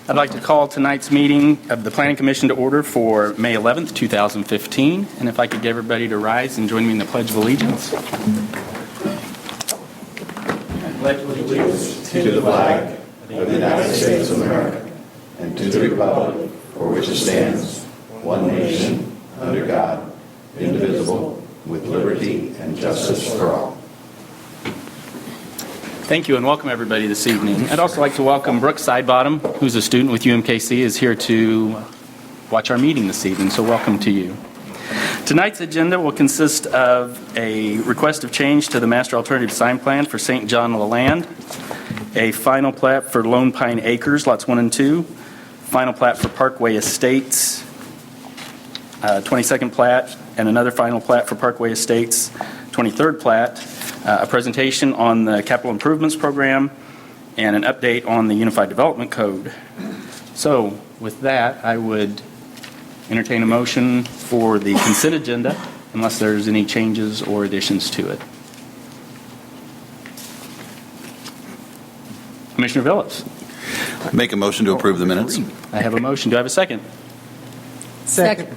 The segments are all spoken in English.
I'd like to call tonight's meeting of the Planning Commission to order for May 11th, 2015. And if I could get everybody to rise and join me in the Pledge of Allegiance. I pledge allegiance to the flag of the United States of America and to the republic for which it stands, one nation, under God, indivisible, with liberty and justice for all. Thank you and welcome everybody this evening. I'd also like to welcome Brooke Sidebottom, who's a student with UMKC, is here to watch our meeting this evening, so welcome to you. Tonight's agenda will consist of a request of change to the Master Alternative Sign Plan for St. John Leland, a final plat for Lone Pine Acres, lots 1 and 2, final plat for Parkway Estates, 22nd plat, and another final plat for Parkway Estates, 23rd plat, a presentation on the capital improvements program, and an update on the Unified Development Code. So with that, I would entertain a motion for the consent agenda, unless there's any changes or additions to it. Commissioner Phillips. Make a motion to approve the minutes. I have a motion. Do I have a second? Second.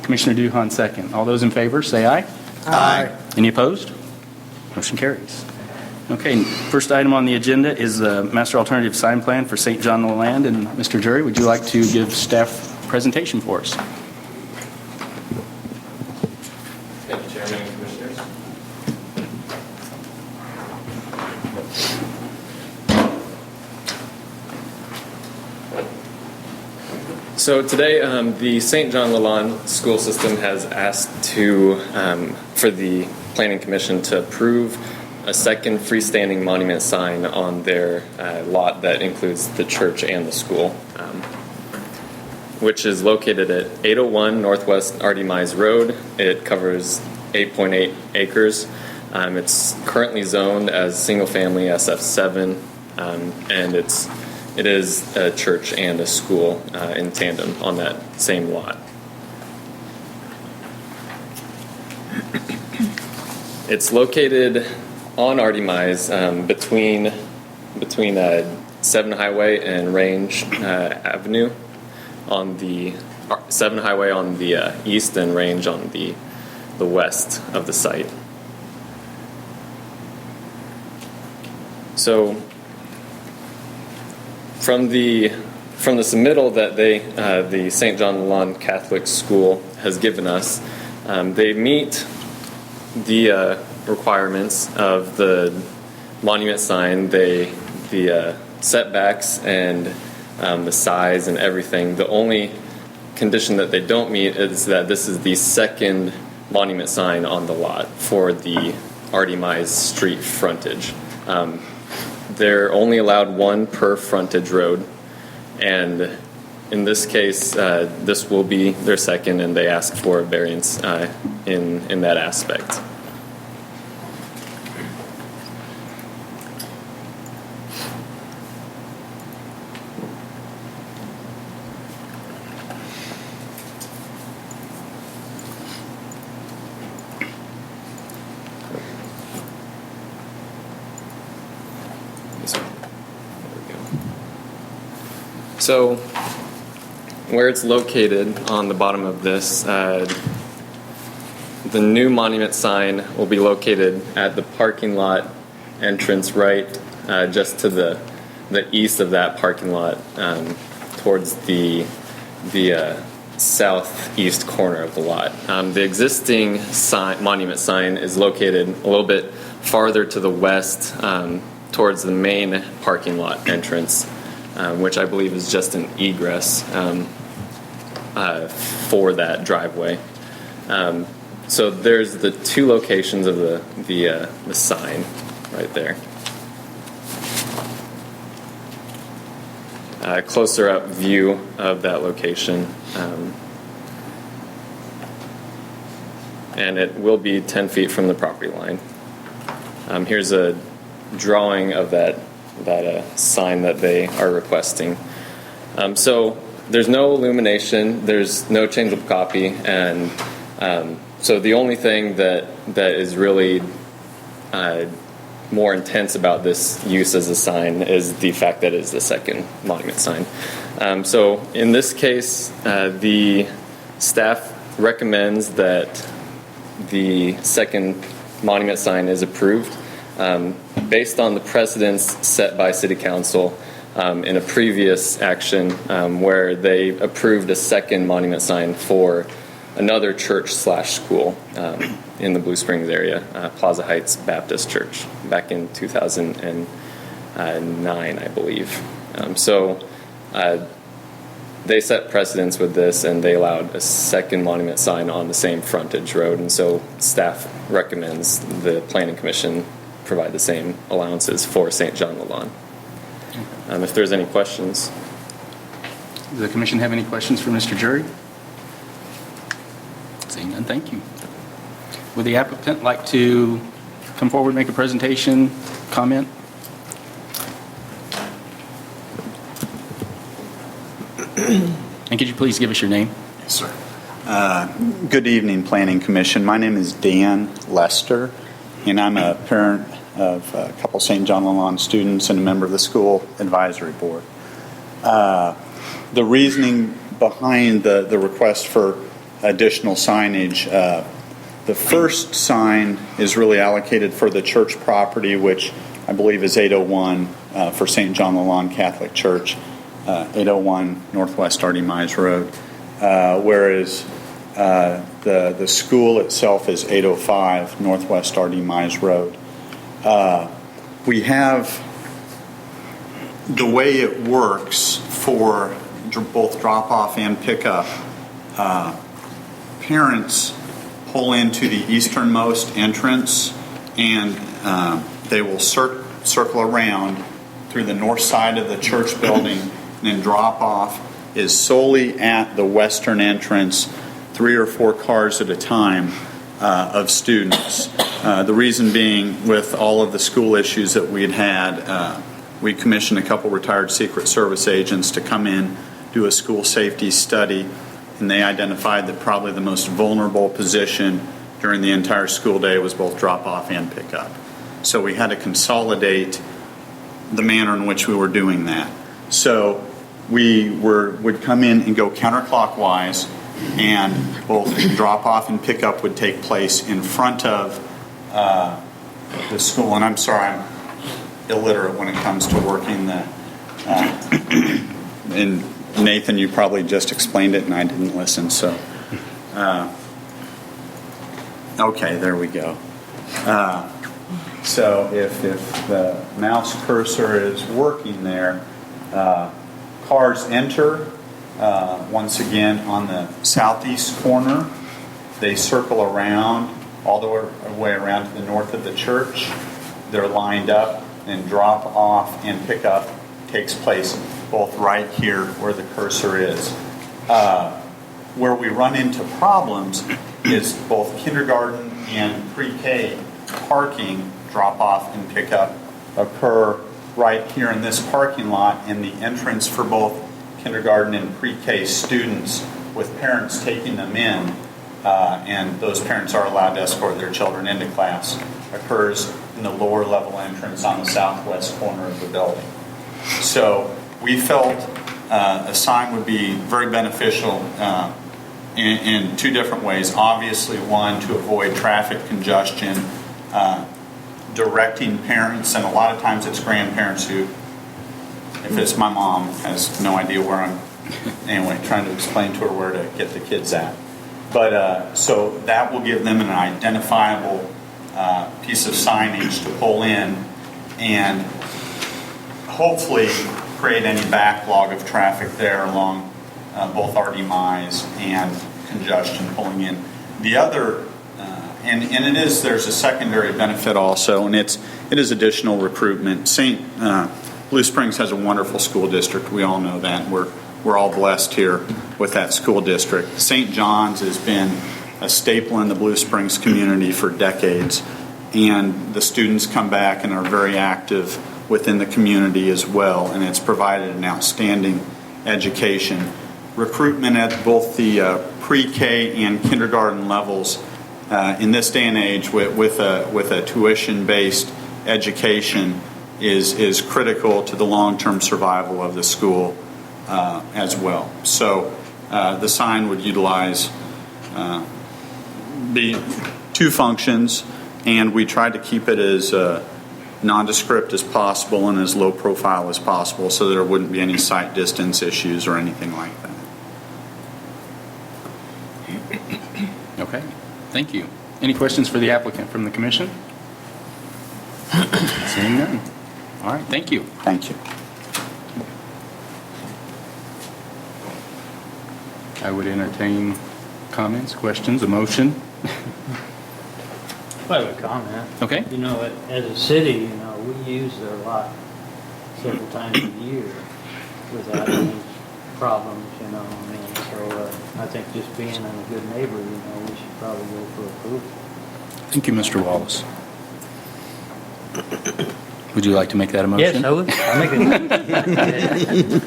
Commissioner Duhan, second. All those in favor, say aye. Aye. Any opposed? Motion carries. Okay, first item on the agenda is the Master Alternative Sign Plan for St. John Leland. And Mr. Jury, would you like to give staff presentation for us? Thank you, Chairman and Commissioners. So today, the St. John Leland school system has asked for the Planning Commission to approve a second freestanding monument sign on their lot that includes the church and the school, which is located at 801 Northwest Artie Mize Road. It covers 8.8 acres. It's currently zoned as single-family SF7, and it is a church and a school in tandem on that same lot. It's located on Artie Mize between 7 Highway and Range Avenue, on the 7 Highway on the east and Range on the west of the site. So from the submittal that the St. John Leland Catholic School has given us, they meet the requirements of the monument sign, the setbacks and the size and everything. The only condition that they don't meet is that this is the second monument sign on the lot for the Artie Mize street frontage. They're only allowed one per frontage road, and in this case, this will be their second, and they ask for a variance in that aspect. So, where it's located on the bottom of this, the new monument sign will be located at the parking lot entrance right just to the east of that parking lot towards the southeast corner of the lot. The existing monument sign is located a little bit farther to the west towards the main parking lot entrance, which I believe is just an egress for that driveway. So there's the two locations of the sign right there. Closer up view of that location, and it will be 10 feet from the property line. Here's a drawing of that sign that they are requesting. So there's no illumination, there's no changeable copy, and so the only thing that is really more intense about this use as a sign is the fact that it is the second monument sign. So in this case, the staff recommends that the second monument sign is approved based on the precedents set by City Council in a previous action where they approved a second monument sign for another church/school in the Blue Springs area, Plaza Heights Baptist Church, back in 2009, I believe. They set precedents with this, and they allowed a second monument sign on the same frontage road, and so staff recommends the Planning Commission provide the same allowances for St. John the Lawn. If there's any questions. Does the commission have any questions for Mr. Jury? Seeing none, thank you. Would the applicant like to come forward, make a presentation, comment? And could you please give us your name? Yes, sir. Good evening, Planning Commission. My name is Dan Lester, and I'm a parent of a couple St. John the Lawn students and a member of the school advisory board. The reasoning behind the request for additional signage, the first sign is really allocated for the church property, which I believe is 801 for St. John the Lawn Catholic Church, 801 Northwest Artie Mize Road, whereas the school itself is 805 Northwest Artie Mize Road. We have the way it works for both drop-off and pickup. Parents pull into the easternmost entrance, and they will circle around through the north side of the church building, and then drop-off is solely at the western entrance, 3 or 4 cars at a time of students. The reason being, with all of the school issues that we had, we commissioned a couple retired Secret Service agents to come in, do a school safety study, and they identified that probably the most vulnerable position during the entire school day was both drop-off and pickup. So we had to consolidate the manner in which we were doing that. So we would come in and go counterclockwise, and both drop-off and pickup would take place in front of the school. And I'm sorry, I'm illiterate when it comes to working the and Nathan, you probably just explained it and I didn't listen, so okay, there we go. So if the mouse cursor is working there, cars enter once again on the southeast corner. They circle around all the way around to the north of the church. They're lined up, and drop off and pickup takes place both right here where the cursor is. Where we run into problems is both kindergarten and pre-K parking, drop off and pickup occur right here in this parking lot, and the entrance for both kindergarten and pre-K students with parents taking them in, and those parents are allowed to escort their children into class, occurs in the lower level entrance on the southwest corner of the building. So we felt a sign would be very beneficial in 2 different ways. Obviously, one, to avoid traffic congestion, directing parents, and a lot of times it's grandparents who, if it's my mom, has no idea where I'm, anyway, trying to explain to her where to get the kids at. But so that will give them an identifiable piece of signage to pull in, and hopefully create any backlog of traffic there along both Artie Mize and congestion pulling in. The other, and there's a secondary benefit also, and it is additional recruitment. Blue Springs has a wonderful school district. We all know that. We're all blessed here with that school district. St. John's has been a staple in the Blue Springs community for decades, and the students come back and are very active within the community as well, and it's provided an outstanding education. Recruitment at both the pre-K and kindergarten levels in this day and age with a tuition-based education is critical to the long-term survival of the school as well. So the sign would utilize be two functions, and we tried to keep it as nondescript as possible and as low profile as possible so there wouldn't be any sight distance issues or anything like that. Okay, thank you. Any questions for the applicant from the commission? Seeing none. All right, thank you. Thank you. I would entertain comments, questions, a motion. I have a comment. Okay. You know, as a city, you know, we use their lot several times a year without any problems, you know. I mean, so I think just being a good neighbor, you know, we should probably go for approval. Thank you, Mr. Wallace. Would you like to make that a motion? Yes, I would.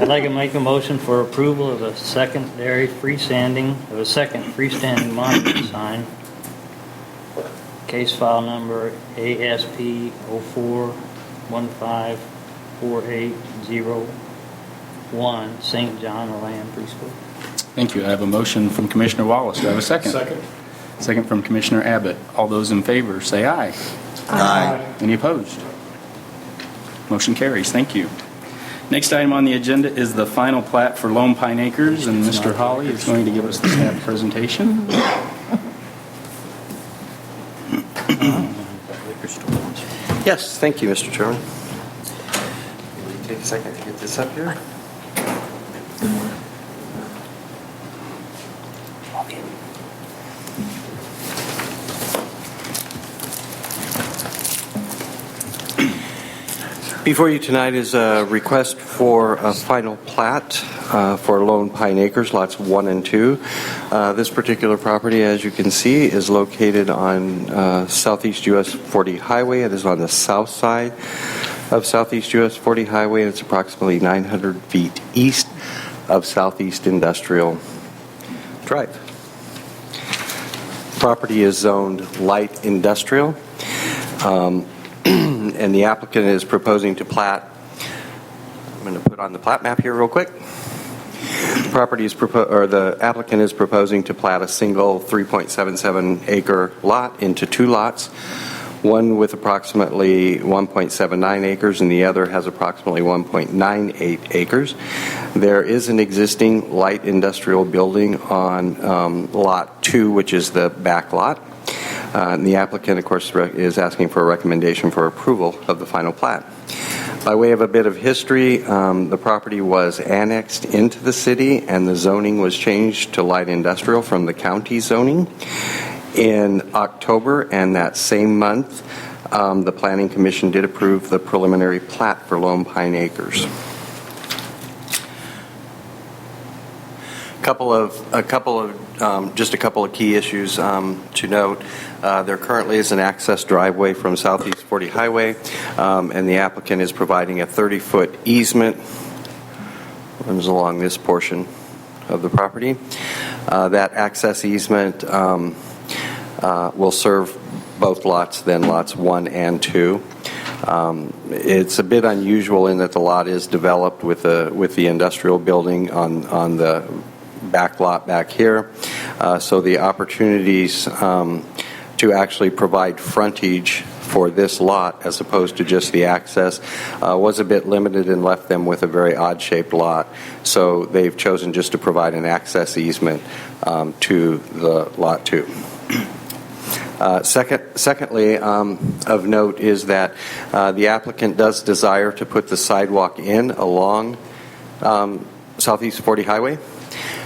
I'd like to make a motion for approval of a second freestanding monument sign. Case file number ASP 04154801, St. John the Land Preschool. Thank you. I have a motion from Commissioner Wallace. Do I have a second? Second. Second from Commissioner Abbott. All those in favor, say aye. Aye. Any opposed? Motion carries. Thank you. Next item on the agenda is the final plat for Lone Pine Acres, and Mr. Hawley is going to give us the staff presentation. Yes, thank you, Mr. Chairman. Take a second to get this up here. Before you tonight is a request for a final plat for Lone Pine Acres, lots 1 and 2. This particular property, as you can see, is located on Southeast US 40 Highway. It is on the south side of Southeast US 40 Highway, and it's approximately 900 feet east of Southeast Industrial Drive. Property is zoned light industrial. And the applicant is proposing to plat. I'm going to put on the plat map here real quick. The applicant is proposing to plat a single 3.77 acre lot into 2 lots, one with approximately 1.79 acres and the other has approximately 1.98 acres. There is an existing light industrial building on lot 2, which is the back lot. And the applicant, of course, is asking for a recommendation for approval of the final plat. By way of a bit of history, the property was annexed into the city and the zoning was changed to light industrial from the county zoning. In October and that same month, the Planning Commission did approve the preliminary plat for Lone Pine Acres. Just a couple of key issues to note. There currently is an access driveway from Southeast 40 Highway, and the applicant is providing a 30-foot easement. Runs along this portion of the property. That access easement will serve both lots, then lots 1 and 2. It's a bit unusual in that the lot is developed with the industrial building on the back lot back here. So the opportunities to actually provide frontage for this lot as opposed to just the access was a bit limited and left them with a very odd-shaped lot. So they've chosen just to provide an access easement to the lot 2. Secondly, of note is that the applicant does desire to put the sidewalk in along Southeast 40 Highway.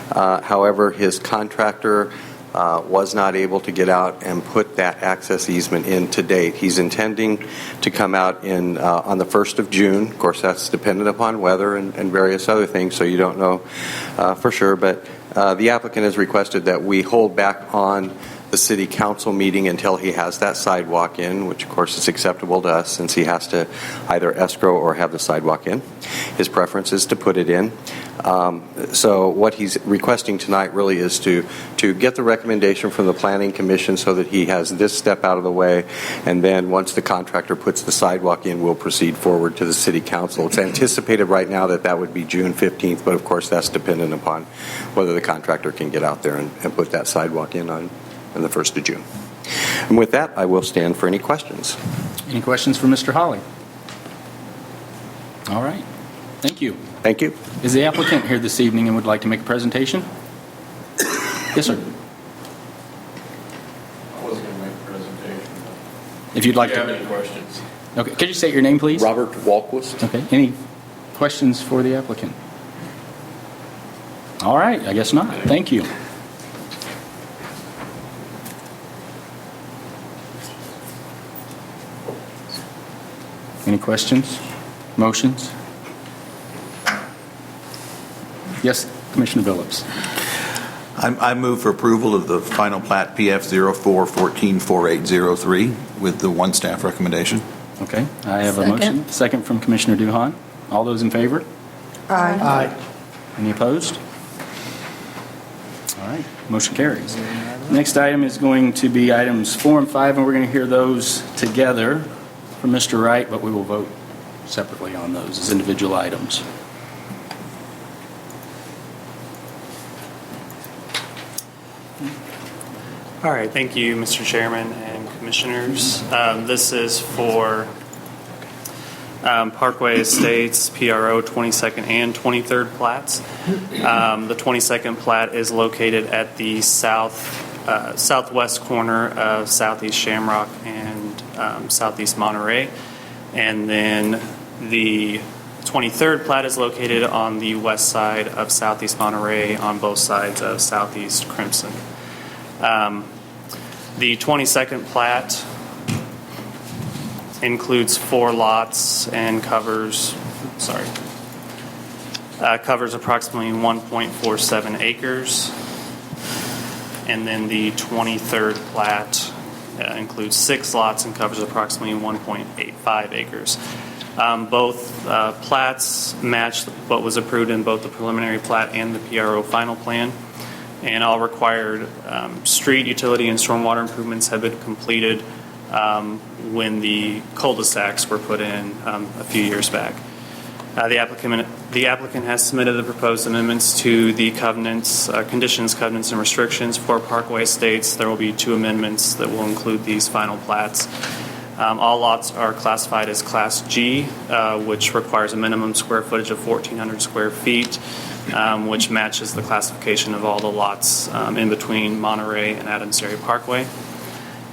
However, his contractor was not able to get out and put that access easement in to date. He's intending to come out on the 1st of June. Of course, that's dependent upon weather and various other things, so you don't know for sure. But the applicant has requested that we hold back on the the city council meeting until he has that sidewalk in, which of course is acceptable to us since he has to either escrow or have the sidewalk in. His preference is to put it in. So what he's requesting tonight really is to get the recommendation from the Planning Commission so that he has this step out of the way, and then once the contractor puts the sidewalk in, we'll proceed forward to the City Council. It's anticipated right now that would be June 15th, but of course that's dependent upon whether the contractor can get out there and put that sidewalk in on the 1st of June. And with that, I will stand for any questions. Any questions for Mr. Hawley? All right. Thank you. Thank you. Is the applicant here this evening and would like to make a presentation? Yes, sir. I was going to make a presentation. If you'd like Do you have to. any questions? Okay. Could you state your name, please? Robert Walquist. Okay. Any questions for the applicant? All right. I guess not. Thank you. Any questions? Motions? Yes, Commissioner Phillips. I move for approval of the final plat PF 04144803 with the one staff recommendation. Okay. I have a motion. Second from Commissioner Duhan. All those in favor? Aye. Any opposed? All right, motion carries. Next item is going to be items 4 and 5, and we're going to hear those together from Mr. Wright, but we will vote separately on those as individual items. All right, thank you, Mr. Chairman and Commissioners. This is for Parkway Estates, PRO 22nd and 23rd plats. The 22nd plat is located at the southwest corner of Southeast Shamrock and Southeast Monterey. And then the 23rd plat is located on the west side of Southeast Monterey on both sides of Southeast Crimson. The 22nd plat includes 4 lots and covers approximately 1.47 acres. And then the 23rd plat includes 6 lots and covers approximately 1.85 acres. Both plats match what was approved in both the preliminary plat and the PRO final plan. And all required street, utility, and stormwater improvements have been completed when the cul-de-sacs were put in a few years back. The applicant has submitted the proposed amendments to the covenants, conditions, covenants, and restrictions for Parkway Estates. There will be 2 amendments that will include these final plats. All lots are classified as Class G, which requires a minimum square footage of 1,400 square feet, which matches the classification of all the lots in between Monterey and Adams Dairy Parkway.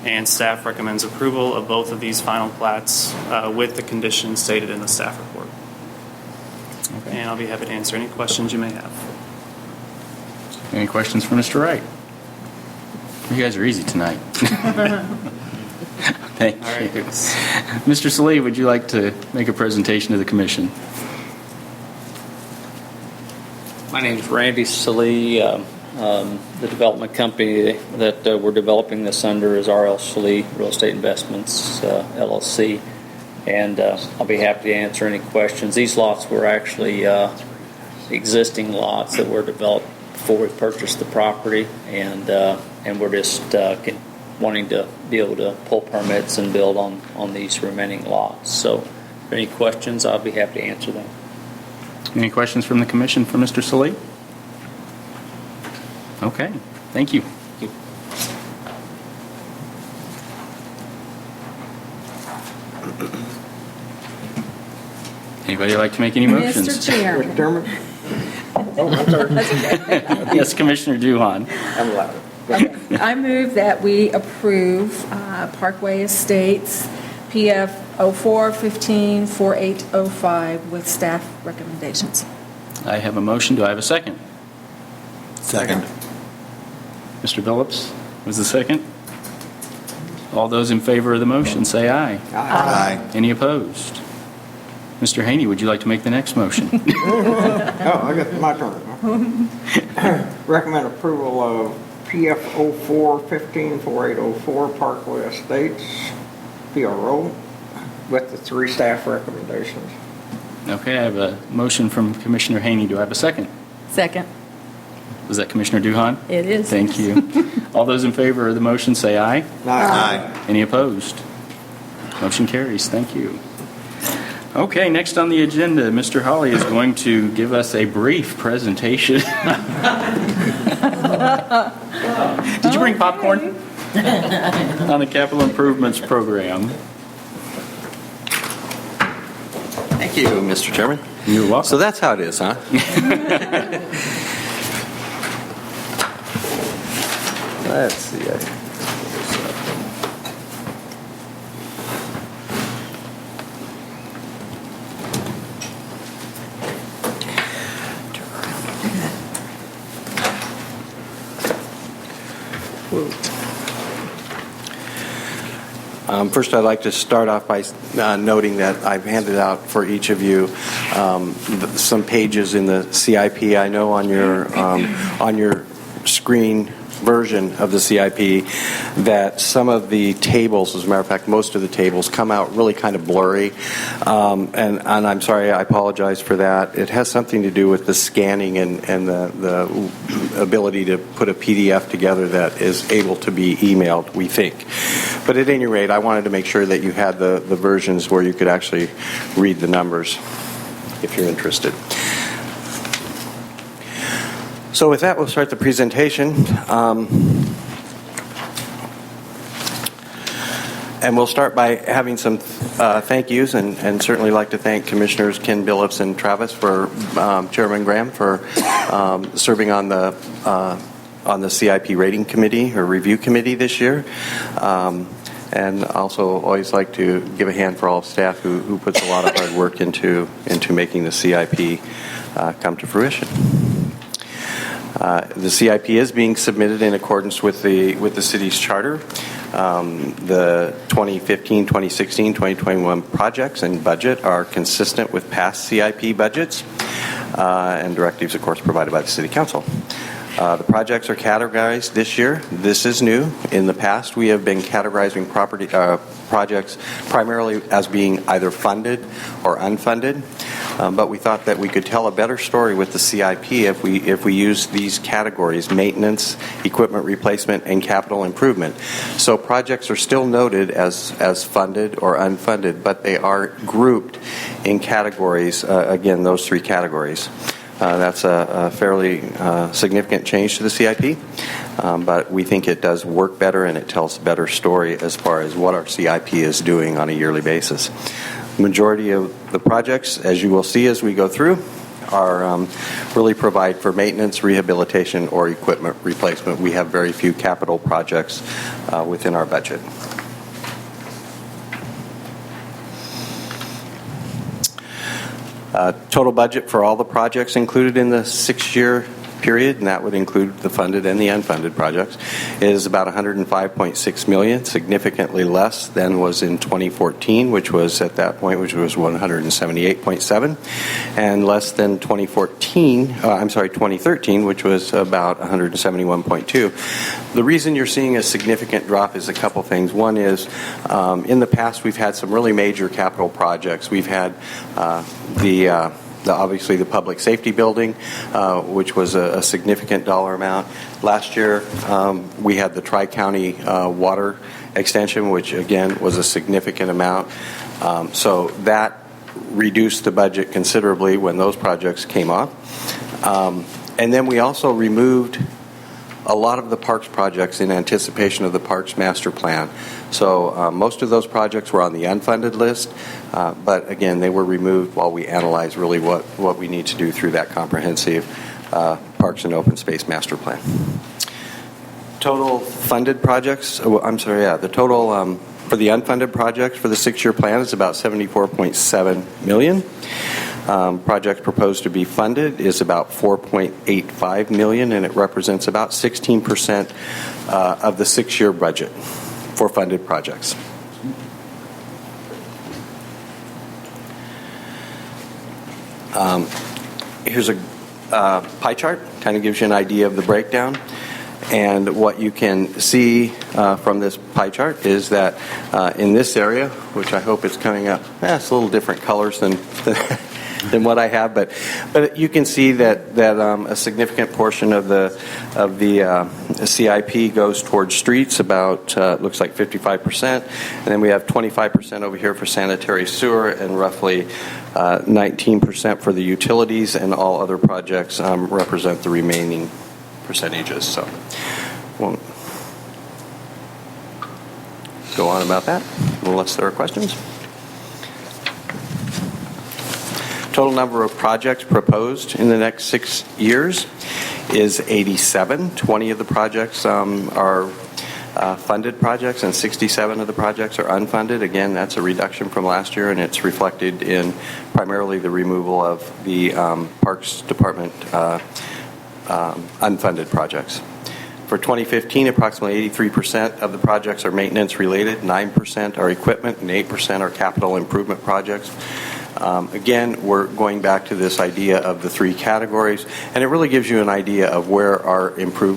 And staff recommends approval of both of these final plats with the conditions stated in the staff report. Okay. And I'll be happy to answer any questions you may have. Any questions for Mr. Wright? You guys are easy tonight. Thank you. Mr. Salee, would you like to make a presentation to the commission? My name is Randy Salee. The development company that we're developing this under is R.L. Salee Real Estate Investments, LLC. And I'll be happy to answer any questions. These lots were actually existing lots that were developed before we purchased the property, and we're just wanting to be able to pull permits and build on these remaining lots. So if there are any questions, I'll be happy to answer them. Any questions from the commission for Mr. Salee? Okay, thank you. Anybody like to make any motions? Mr. Chairman. Yes, Commissioner Duhan. I'm allowed. Okay. I move that we approve Parkway Estates PF 04154805 with staff recommendations. I have a motion. Do I have a second? Second. Mr. Phillips was the second. All those in favor of the motion say aye. Aye. Any opposed? Mr. Haney, would you like to make the next motion? Oh, I got my turn. Recommend approval of PF 04-15-4804 Parkway Estates, PRO, with the 3 staff recommendations. Okay, I have a motion from Commissioner Haney. Do I have a second? Second. Was that Commissioner Duhan? It is. Thank you. All those in favor of the motion say aye. Aye. Any opposed? Motion carries. Thank you. Okay, next on the agenda, Mr. Hawley is going to give us a brief presentation. Did you bring popcorn? On the capital improvements program. Thank you, Mr. Chairman. You're welcome. So that's how it is, huh? Let's see. First, I'd like to start off by noting that I've handed out for each of you some pages in the CIP. I know on your screen version of the CIP that some of the tables, as a matter of fact, most of the tables come out really kind of blurry. And I'm sorry, I apologize for that. It has something to do with the scanning and the ability to put a PDF together that is able to be emailed, we think. But at any rate, I wanted to make sure that you had the versions where you could actually read the numbers if you're interested. So with that, we'll start the presentation. And we'll start by having some thank yous, and certainly like to thank Commissioners Ken Billups and Travis for Chairman Graham for serving on the CIP rating committee or review committee this year. And also always like to give a hand for all staff who puts a lot of hard work into making the CIP come to fruition. The CIP is being submitted in accordance with the city's charter. The 2015, 2016, 2021 projects and budget are consistent with past CIP budgets and directives, of course, provided by the City Council. The projects are categorized this year. This is new. In the past, we have been categorizing projects primarily as being either funded or unfunded. But we thought that we could tell a better story with the CIP if we use these categories: maintenance, equipment replacement, and capital improvement. So projects are still noted as funded or unfunded, but they are grouped in categories. Again, those 3 categories. That's a fairly significant change to the CIP, but we think it does work better and it tells a better story as far as what our CIP is doing on a yearly basis. The majority of the projects, as you will see as we go through, are really provide for maintenance, rehabilitation, or equipment replacement. We have very few capital projects within our budget. Total budget for all the projects included in the 6-year period, and that would include the funded and the unfunded projects, is about $105.6 million, significantly less than was in 2014, which was at that point, which was $178.7, and less than 2013, which was about $171.2. The reason you're seeing a significant drop is a couple things. One is, in the past, we've had some really major capital projects. We've had obviously the public safety building, which was a significant dollar amount. Last year, we had the Tri-County water extension, which again was a significant amount. So that reduced the budget considerably when those projects came off. And then we also removed a lot of the parks projects in anticipation of the parks master plan. So most of those projects were on the unfunded list, but again, they were removed while we analyze really what we need to do through that comprehensive parks and open space master plan. Total funded projects, the total for the unfunded projects for the 6-year plan is about $74.7 million. Projects proposed to be funded is about $4.85 million, and it represents about 16% of the 6-year budget for funded projects. Here's a pie chart, kind of gives you an idea of the breakdown. And what you can see from this pie chart is that in this area, which I hope is coming up, it's a little different colors than what I have, but you can see that a significant portion of the CIP goes towards streets, about looks like 55%, and then we have 25% over here for sanitary sewer, and roughly 19% for the utilities, and all other projects represent the remaining percentages. So won't go on about that unless there are questions. Total number of projects proposed in the next 6 years is 87. 20 of the projects are funded projects, and 67 of the projects are unfunded. Again, that's a reduction from last year, and it's reflected in primarily the removal of the Parks Department unfunded projects. For 2015, approximately 83% of the projects are maintenance related, 9% are equipment, and 8% are capital improvement projects. Again, we're going back to this idea of the three categories, and it really gives you an idea of where our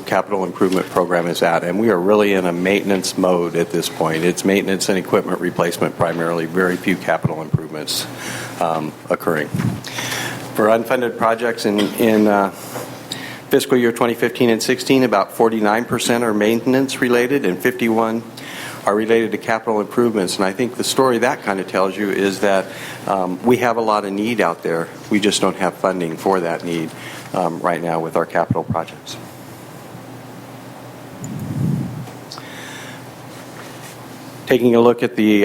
capital improvement program is at. And we are really in a maintenance mode at this point. It's maintenance and equipment replacement primarily, very few capital improvements occurring. For unfunded projects in fiscal year 2015 and 16, about 49% are maintenance related and 51% are related to capital improvements. And I think the story that kind of tells you is that we have a lot of need out there. We just don't have funding for that need right now with our capital projects. Taking a look at the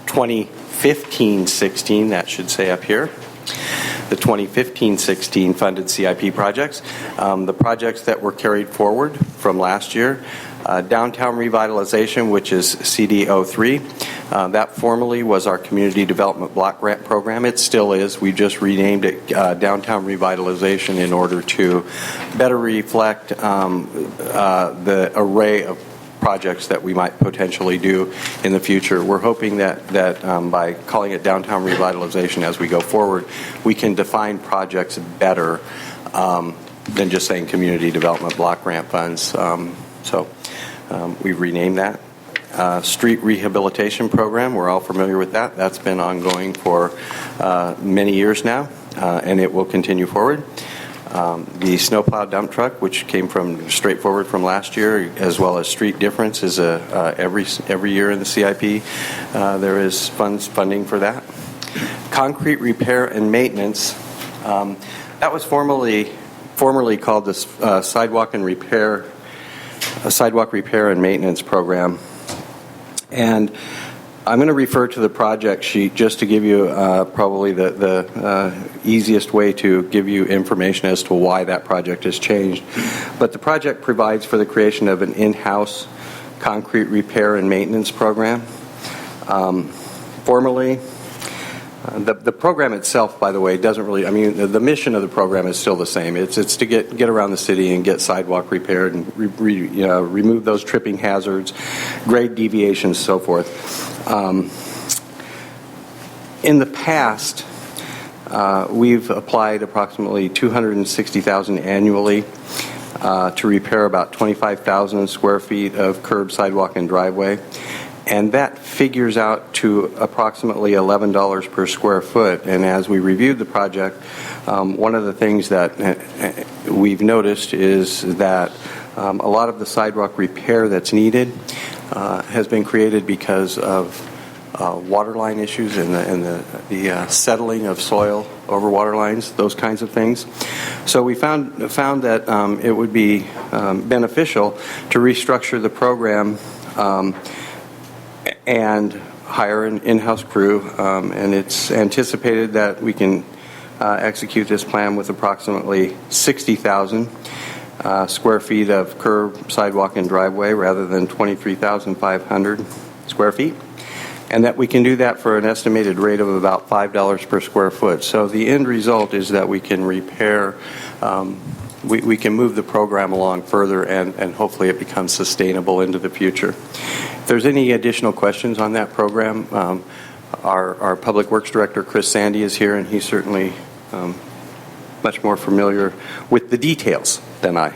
2015-16, that should say up here, the 2015-16 funded CIP projects, the projects that were carried forward from last year. Downtown revitalization, which is CD03, that formerly was our community development block grant program. It still is. We just renamed it downtown revitalization in order to better reflect the array of projects that we might potentially do in the future. We're hoping that by calling it downtown revitalization as we go forward, we can define projects better than just saying community development block grant funds. We've renamed that. Street rehabilitation program, we're all familiar with that. That's been ongoing for many years now, and it will continue forward. The snowplow dump truck, which came from straightforward from last year, as well as street difference, is every year in the CIP. There is funding for that. Concrete repair and maintenance, that was formerly called the sidewalk repair and maintenance program. And I'm going to refer to the project sheet just to give you probably the easiest way to give you information as to why that project has changed. But the project provides for the creation of an in-house concrete repair and maintenance program. Formerly, the program itself, by the way, doesn't really, the mission of the program is still the same. It's to get around the city and get sidewalk repaired and remove those tripping hazards, grade deviations, so forth. In the past, we've applied approximately $260,000 annually to repair about 25,000 square feet of curb, sidewalk, and driveway. And that figures out to approximately $11 per square foot. And as we reviewed the project, one of the things that we've noticed is that a lot of the sidewalk repair that's needed has been created because of water line issues and the settling of soil over water lines, those kinds of things. So we found that it would be beneficial to restructure the program and hire an in-house crew, and it's anticipated that we can execute this plan with approximately 60,000 square feet of curb, sidewalk, and driveway rather than 23,500 square feet, and that we can do that for an estimated rate of about $5 per square foot. So the end result is that we can repair, we can move the program along further, and hopefully it becomes sustainable into the future. If there's any additional questions on that program, our Public Works Director, Chris Sandy, is here, and he's certainly much more familiar with the details than I.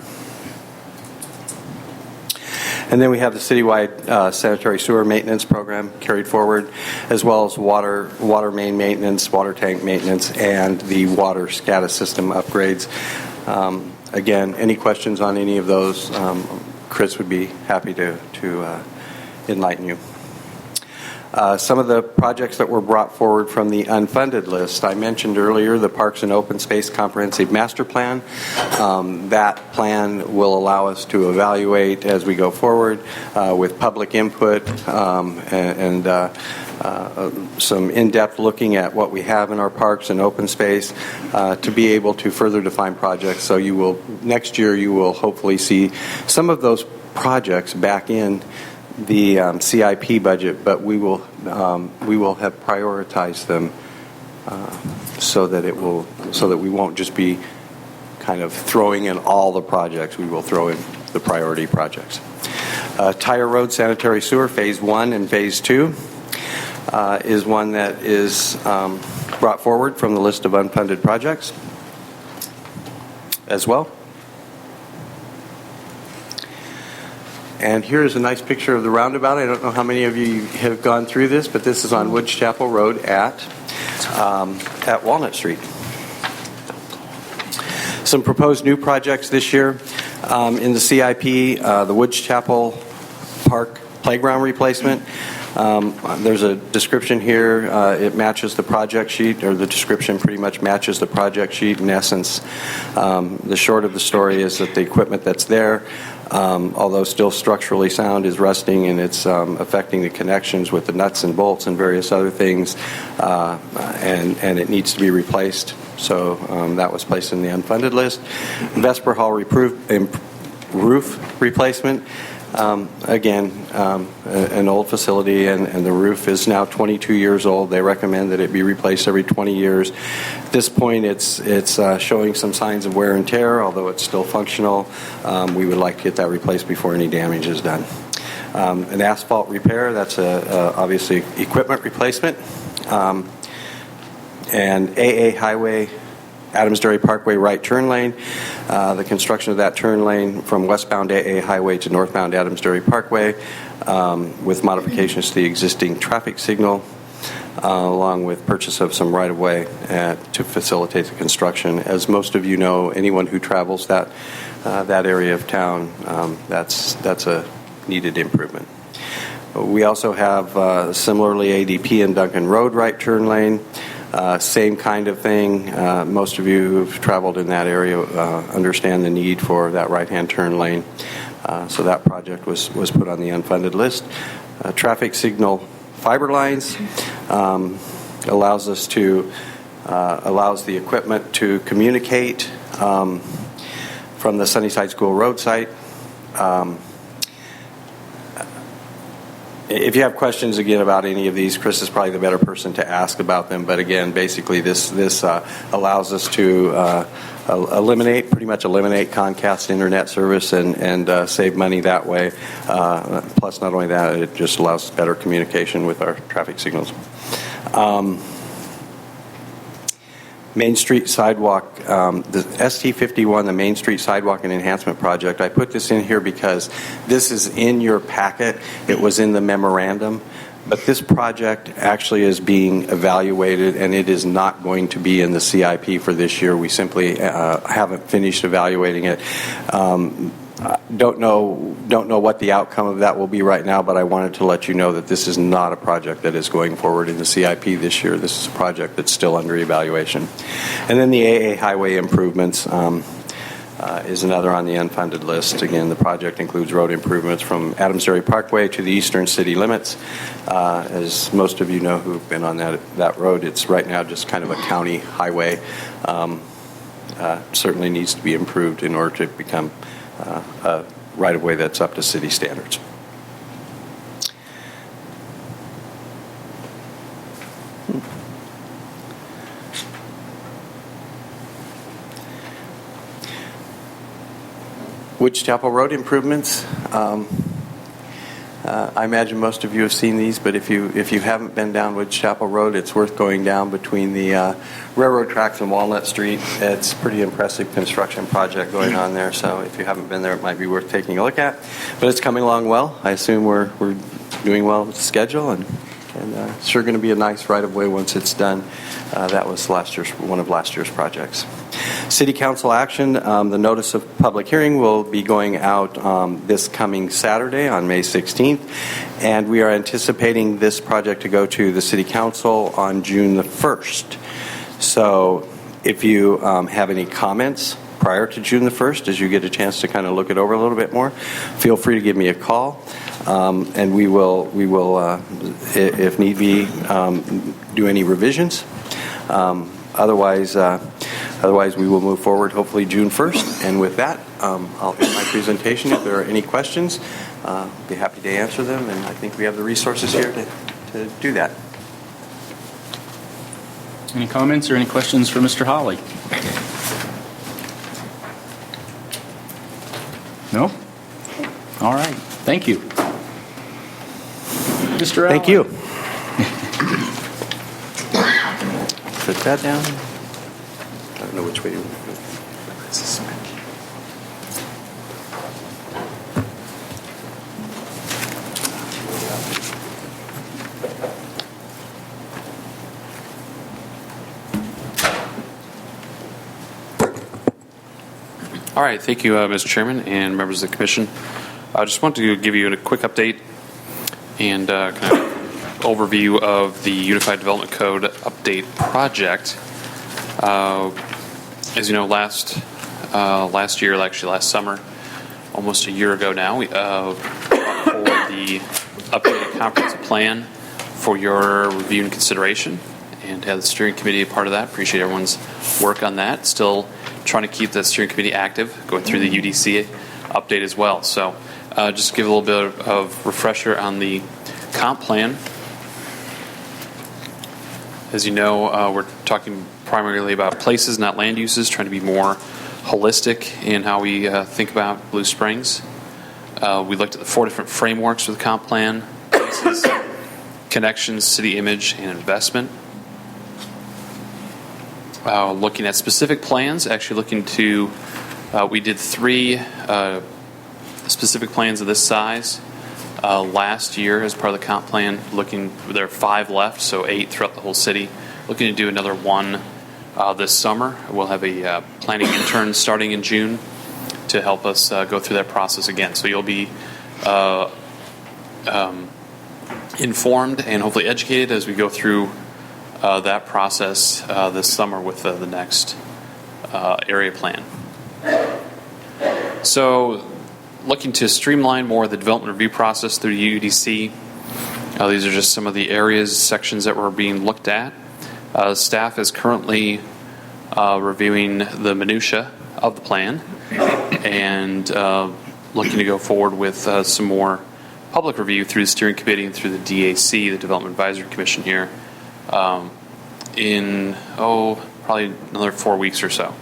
And then we have the citywide sanitary sewer maintenance program carried forward, as well as water main maintenance, water tank maintenance, and the water SCADA system upgrades. Again, any questions on any of those, Chris would be happy to enlighten you. Some of the projects that were brought forward from the unfunded list, I mentioned earlier the Parks and Open Space Comprehensive Master Plan. That plan will allow us to evaluate as we go forward with public input and some in-depth looking at what we have in our parks and open space to be able to further define projects. So next year you will hopefully see some of those projects back in the CIP budget, but we will have prioritized them so that we won't just be kind of throwing in all the projects. We will throw in the priority projects. Tire Road Sanitary Sewer Phase 1 and Phase 2 is one that is brought forward from the list of unfunded projects as well. And here's a nice picture of the roundabout. I don't know how many of you have gone through this, but this is on Woods Chapel Road at Walnut Street. Some proposed new projects this year in the CIP, the Woods Chapel Park playground replacement. There's a description here. It matches the project sheet, or the description pretty much matches the project sheet. In essence, the short of the story is that the equipment that's there, although still structurally sound, is rusting, and it's affecting the connections with the nuts and bolts and various other things, and it needs to be replaced. So that was placed in the unfunded list. Vesper Hall roof replacement. Again, an old facility, and the roof is now 22 years old. They recommend that it be replaced every 20 years. At this point, it's showing some signs of wear and tear, although it's still functional. We would like to get that replaced before any damage is done. An asphalt repair, that's obviously equipment replacement. And AA Highway, Adams-Dairy Parkway right turn lane. The construction of that turn lane from westbound AA Highway to northbound Adams-Dairy Parkway with modifications to the existing traffic signal, along with purchase of some right-of-way to facilitate the construction. As most of you know, anyone who travels that area of town, that's a needed improvement. We also have similarly ADP and Duncan Road right turn lane. Same kind of thing. Most of you who've traveled in that area understand the need for that right-hand turn lane. So that project was put on the unfunded list. Traffic signal fiber lines allows the equipment to communicate from the Sunnyside School Road site. If you have questions again about any of these, Chris is probably the better person to ask about them. But again, basically this allows us to pretty much eliminate Comcast internet service and save money that way. Plus, not only that, it just allows better communication with our traffic signals. Main Street Sidewalk, the ST51, the Main Street Sidewalk and Enhancement Project. I put this in here because this is in your packet. It was in the memorandum. But this project actually is being evaluated, and it is not going to be in the CIP for this year. We simply haven't finished evaluating it. Don't know what the outcome of that will be right now, but I wanted to let you know that this is not a project that is going forward in the CIP this year. This is a project that's still under evaluation. And then the AA Highway improvements is another on the unfunded list. Again, the project includes road improvements from Adams-Dairy Parkway to the eastern city limits. As most of you know who've been on that road, it's right now just kind of a county highway. Certainly needs to be improved in order to become a right-of-way that's up to city standards. Woods Chapel Road improvements. I imagine most of you have seen these, but if you haven't been down Woods Chapel Road, it's worth going down between the railroad tracks and Walnut Street. It's a pretty impressive construction project going on there, so if you haven't been there, it might be worth taking a look at. But it's coming along well. I assume we're doing well with the schedule, and it's sure going to be a nice right-of-way once it's done. That was one of last year's projects. City Council action, the notice of public hearing will be going out this coming Saturday on May 16th, and we are anticipating this project to go to the City Council on June the 1st. So if you have any comments prior to June the 1st, as you get a chance to kind of look it over a little bit more, feel free to give me a call, and we will, if need be, do any revisions. Otherwise, we will move forward hopefully June 1st. And with that, I'll end my presentation. If there are any questions, I'll be happy to answer them. And I think we have the resources here to do that. Any comments or any questions for Mr. Hawley? No? All right. Thank you. Mr. Allen. Thank you. Put that down. I don't know which way to go. All right, thank you, Mr. Chairman and members of the Commission. I just want to give you a quick update and kind of overview of the Unified Development Code update project. As you know, last year, actually last summer, almost a year ago now, we brought forward the updated comprehensive plan for your review and consideration, and had the steering committee a part of that. Appreciate everyone's work on that. Still trying to keep the steering committee active, going through the UDC update as well. So just give a little bit of refresher on the comp plan. As you know, we're talking primarily about places, not land uses, trying to be more holistic in how we think about Blue Springs. We looked at the 4 different frameworks for the comp plan: places, connections, city image, and investment. Looking at specific plans, actually looking to, we did 3 specific plans of this size last year as part of the comp plan. There are 5 left, so 8 throughout the whole city. Looking to do another 1 this summer. We'll have a planning intern starting in June to help us go through that process again. So you'll be informed and hopefully educated as we go through that process this summer with the next area plan. So looking to streamline more of the development review process through the UDC. These are just some of the areas, sections that were being looked at. Staff is currently reviewing the minutia of the plan and looking to go forward with some more public review through the steering committee and through the DAC, the Development Advisory Commission here, in probably another 4 weeks or so.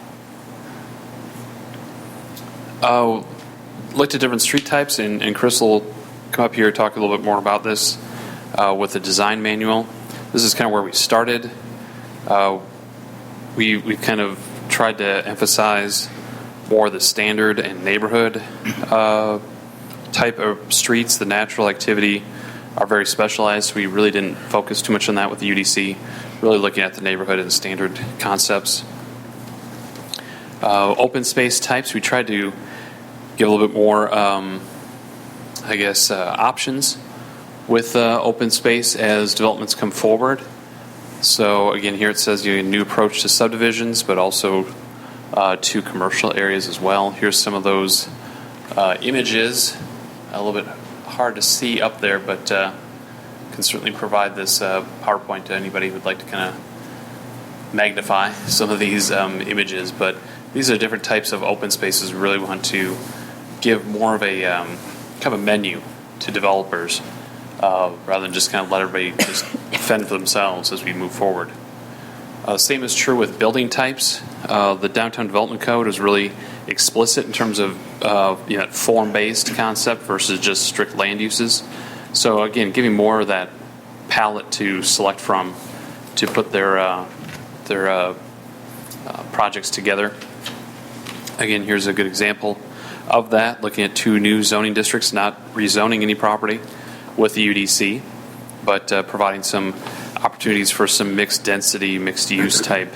Looked at different street types, and Chris will come up here and talk a little bit more about this with the design manual. This is kind of where we started. We kind of tried to emphasize more the standard and neighborhood type of streets. The natural activity are very specialized. We really didn't focus too much on that with the UDC, really looking at the neighborhood and standard concepts. Open space types, we tried to give a little bit more, options with open space as developments come forward. So again, here it says a new approach to subdivisions, but also to commercial areas as well. Here's some of those images. A little bit hard to see up there, but can certainly provide this PowerPoint to anybody who would like to kind of magnify some of these images. But these are different types of open spaces. We really want to give more of a kind of a menu to developers rather than just kind of let everybody just fend for themselves as we move forward. Same is true with building types. The Downtown Development Code is really explicit in terms of form-based concept versus just strict land uses. So again, giving more of that palette to select from to put their projects together. Again, here's a good example of that, looking at 2 new zoning districts, not rezoning any property with the UDC, but providing some opportunities for some mixed density, mixed use type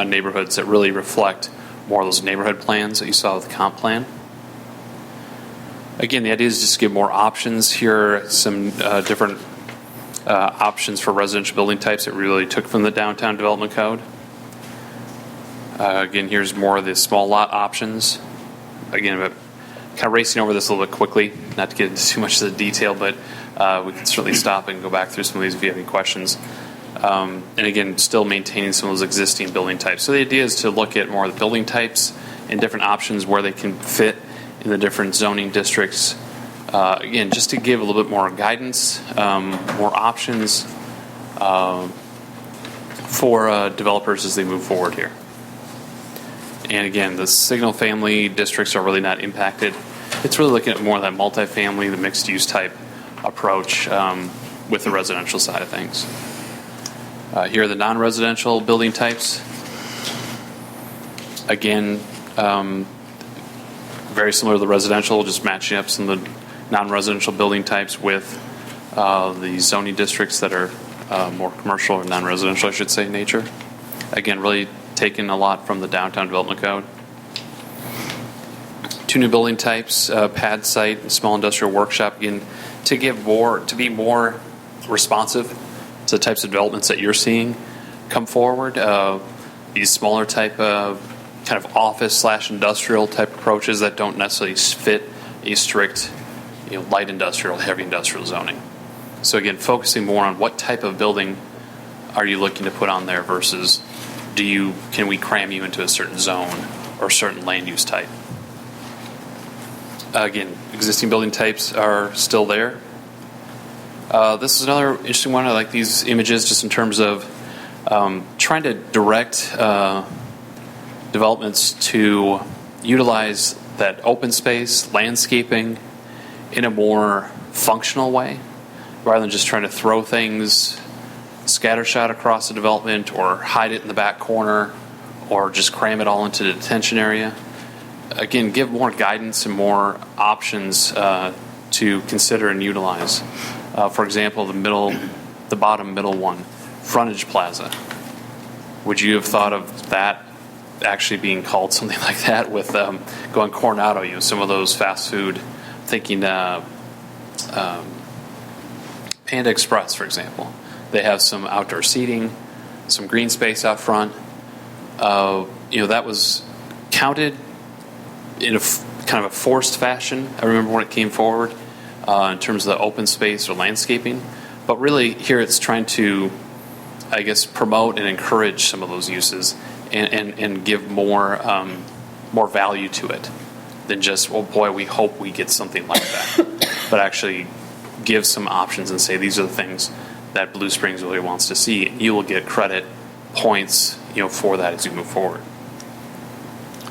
neighborhoods that really reflect more of those neighborhood plans that you saw with the comp plan. Again, the idea is just to give more options here, some different options for residential building types that we really took from the downtown development code. Again, here's more of the small lot options. Again, I'm kind of racing over this a little bit quickly, not to get into too much of the detail, but we can certainly stop and go back through some of these if you have any questions. And again, still maintaining some of those existing building types. So the idea is to look at more of the building types and different options where they can fit in the different zoning districts. Again, just to give a little bit more guidance, more options for developers as they move forward here. And again, the single family districts are really not impacted. It's really looking at more of that multifamily, the mixed use type approach with the residential side of things. Here are the non-residential building types. Again, very similar to the residential, just matching up some of the non-residential building types with the zoning districts that are more commercial or non-residential, I should say, in nature. Again, really taking a lot from the downtown development code. 2 new building types, pad site and small industrial workshop, again, to be more responsive to the types of developments that you're seeing come forward. These smaller type of kind of office / industrial type approaches that don't necessarily fit a strict, light industrial, heavy industrial zoning. So again, focusing more on what type of building are you looking to put on there versus can we cram you into a certain zone or certain land use type. Again, existing building types are still there. This is another interesting one. I like these images just in terms of trying to direct developments to utilize that open space, landscaping in a more functional way, rather than just trying to throw things scattershot across the development or hide it in the back corner or just cram it all into the detention area. Again, give more guidance and more options to consider and utilize. For example, the bottom middle one, frontage plaza. Would you have thought of that actually being called something like that with going Coronado, some of those fast food, thinking Panda Express, for example. They have some outdoor seating, some green space out front. That was counted in a kind of a forced fashion. I remember when it came forward in terms of the open space or landscaping. But really here it's trying to, I guess, promote and encourage some of those uses and give more value to it than just, oh boy, we hope we get something like that. But actually give some options and say these are the things that Blue Springs really wants to see. You will get credit points, for that as you move forward.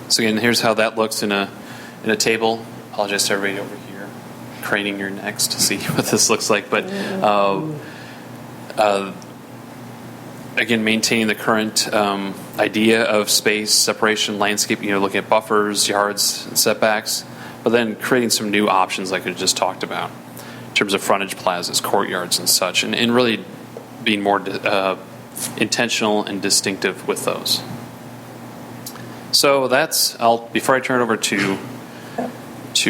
So again, here's how that looks in a table. Apologize to everybody over here, craning your necks to see what this looks like. But again, maintaining the current idea of space, separation, landscape, looking at buffers, yards, and setbacks, but then creating some new options like I just talked about in terms of frontage plazas, courtyards, and such, and really being more intentional and distinctive with those. So before I turn it over to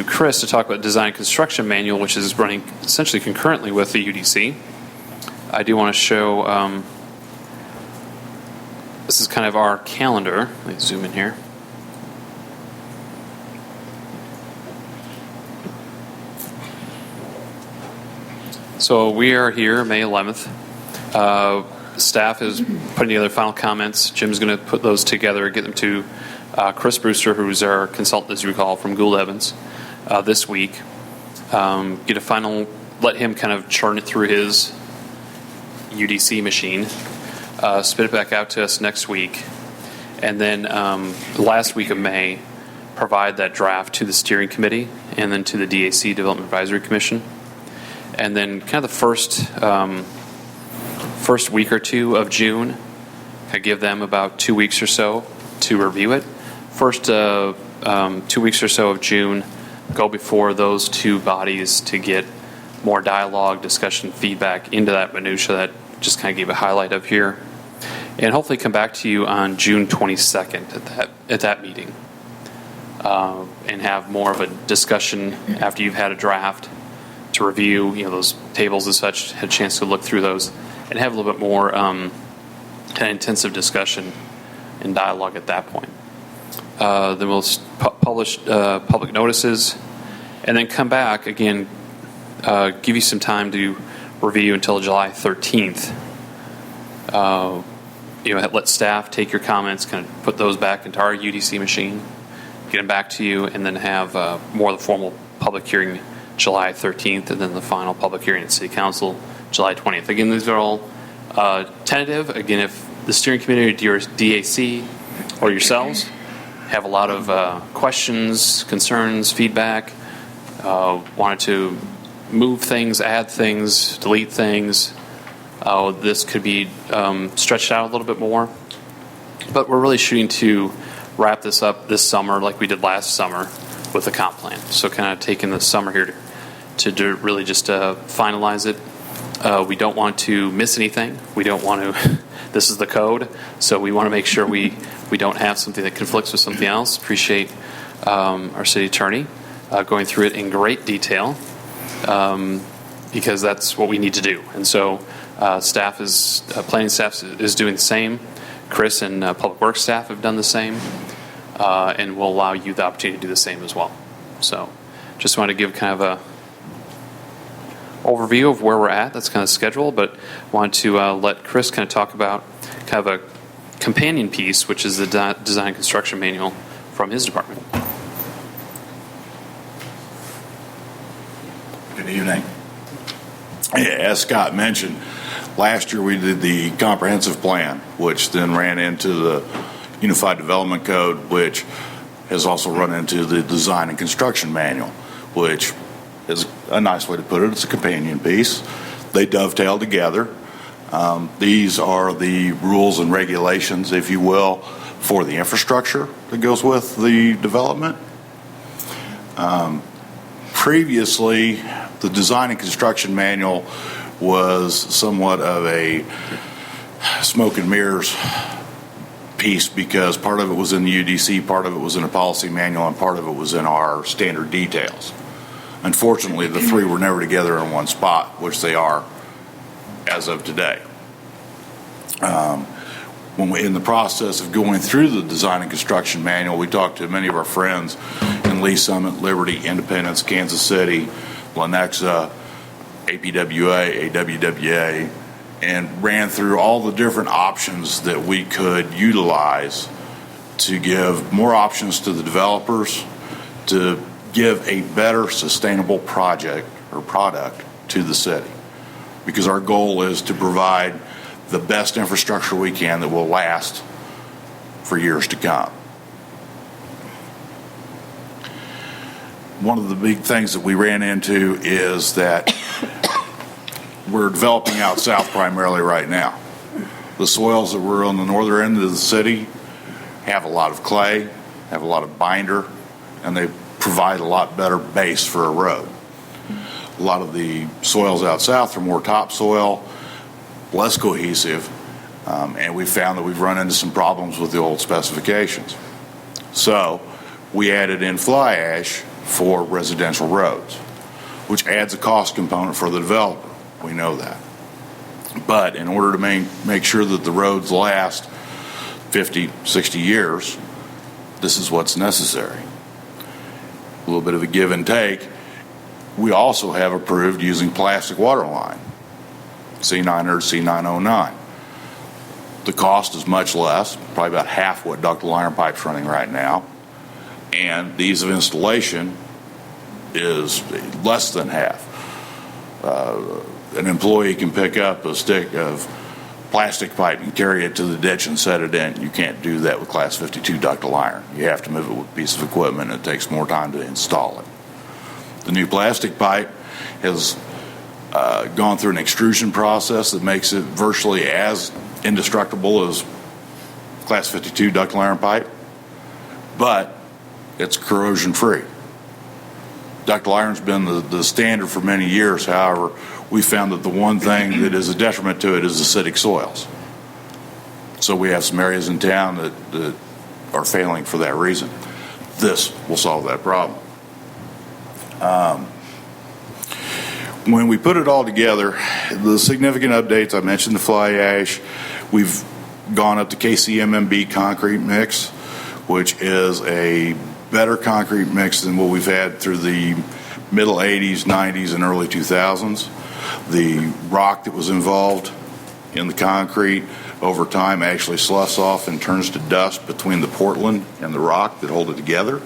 Chris to talk about design and construction manual, which is running essentially concurrently with the UDC, I do want to show, this is kind of our calendar. Let me zoom in here. So we are here May 11th. Staff is putting together final comments. Jim's going to put those together, get them to Chris Brewster, who's our consultant, as you recall, from Gould Evans, this week. Get a final, let him kind of churn it through his UDC machine, spit it back out to us next week, and then the last week of May, provide that draft to the steering committee and then to the DAC, Development Advisory Commission. And then kind of the first week or two of June, I give them about 2 weeks or so to review it. First 2 weeks or so of June, go before those two bodies to get more dialogue, discussion, feedback into that minutia that just kind of gave a highlight of here. And hopefully come back to you on June 22nd at that meeting. And have more of a discussion after you've had a draft to review, those tables and such, had a chance to look through those, and have a little bit more kind of intensive discussion and dialogue at that point. Then we'll publish public notices, and then come back again, give you some time to review until July 13th. Let staff take your comments, kind of put those back into our UDC machine, get them back to you, and then have more of the formal public hearing July 13th, and then the final public hearing at City Council July 20th. Again, these are all tentative. Again, if the steering committee or your DAC or yourselves have a lot of questions, concerns, feedback, wanted to move things, add things, delete things, this could be stretched out a little bit more. But we're really shooting to wrap this up this summer like we did last summer with the comp plan. So kind of taking the summer here to really just finalize it. We don't want to miss anything. We don't want to, this is the code, so we want to make sure we don't have something that conflicts with something else. Appreciate our city attorney going through it in great detail because that's what we need to do. And so planning staff is doing the same. Chris and Public Works staff have done the same, and will allow you the opportunity to do the same as well. So just want to give kind of a overview of where we're at. That's kind of schedule, but want to let Chris kind of talk about kind of a companion piece, which is the design and construction manual from his department. Good evening. As Scott mentioned, last year we did the comprehensive plan, which then ran into the Unified Development Code, which has also run into the design and construction manual, which is a nice way to put it. It's a companion piece. They dovetail together. These are the rules and regulations, if you will, for the infrastructure that goes with the development. Previously, the design and construction manual was somewhat of a smoke and mirrors piece because part of it was in the UDC, part of it was in a policy manual, and part of it was in our standard details. Unfortunately, the three were never together in one spot, which they are as of today. When we're in the process of going through the design and construction manual, we talked to many of our friends in Lee Summit, Liberty, Independence, Kansas City, Lenexa, APWA, AWWA, and ran through all the different options that we could utilize to give more options to the developers to give a better sustainable project or product to the city. Because our goal is to provide the best infrastructure we can that will last for years to come. One of the big things that we ran into is that we're developing out south primarily right now. The soils that were on the northern end of the city have a lot of clay, have a lot of binder, and they provide a lot better base for a road. A lot of the soils out south are more topsoil, less cohesive, and we found that we've run into some problems with the old specifications. So we added in fly ash for residential roads, which adds a cost component for the developer. We know that. But in order to make sure that the roads last 50, 60 years, this is what's necessary. A little bit of a give and take. We also have approved using plastic water line, C900, C909. The cost is much less, probably about half what ductile iron pipe's running right now. And the ease of installation is less than half. An employee can pick up a stick of plastic pipe and carry it to the ditch and set it in. You can't do that with Class 52 ductile iron. You have to move it with a piece of equipment, and it takes more time to install it. The new plastic pipe has gone through an extrusion process that makes it virtually as indestructible as Class 52 ductile iron pipe, but it's corrosion free. Ductile iron's been the standard for many years. However, we found that the one thing that is a detriment to it is acidic soils. So we have some areas in town that are failing for that reason. This will solve that problem. When we put it all together, the significant updates, I mentioned the fly ash. We've gone up to KCMMB concrete mix, which is a better concrete mix than what we've had through the middle 80s, 90s, and early 2000s. The rock that was involved in the concrete over time actually sloughs off and turns to dust between the Portland and the rock that hold it together,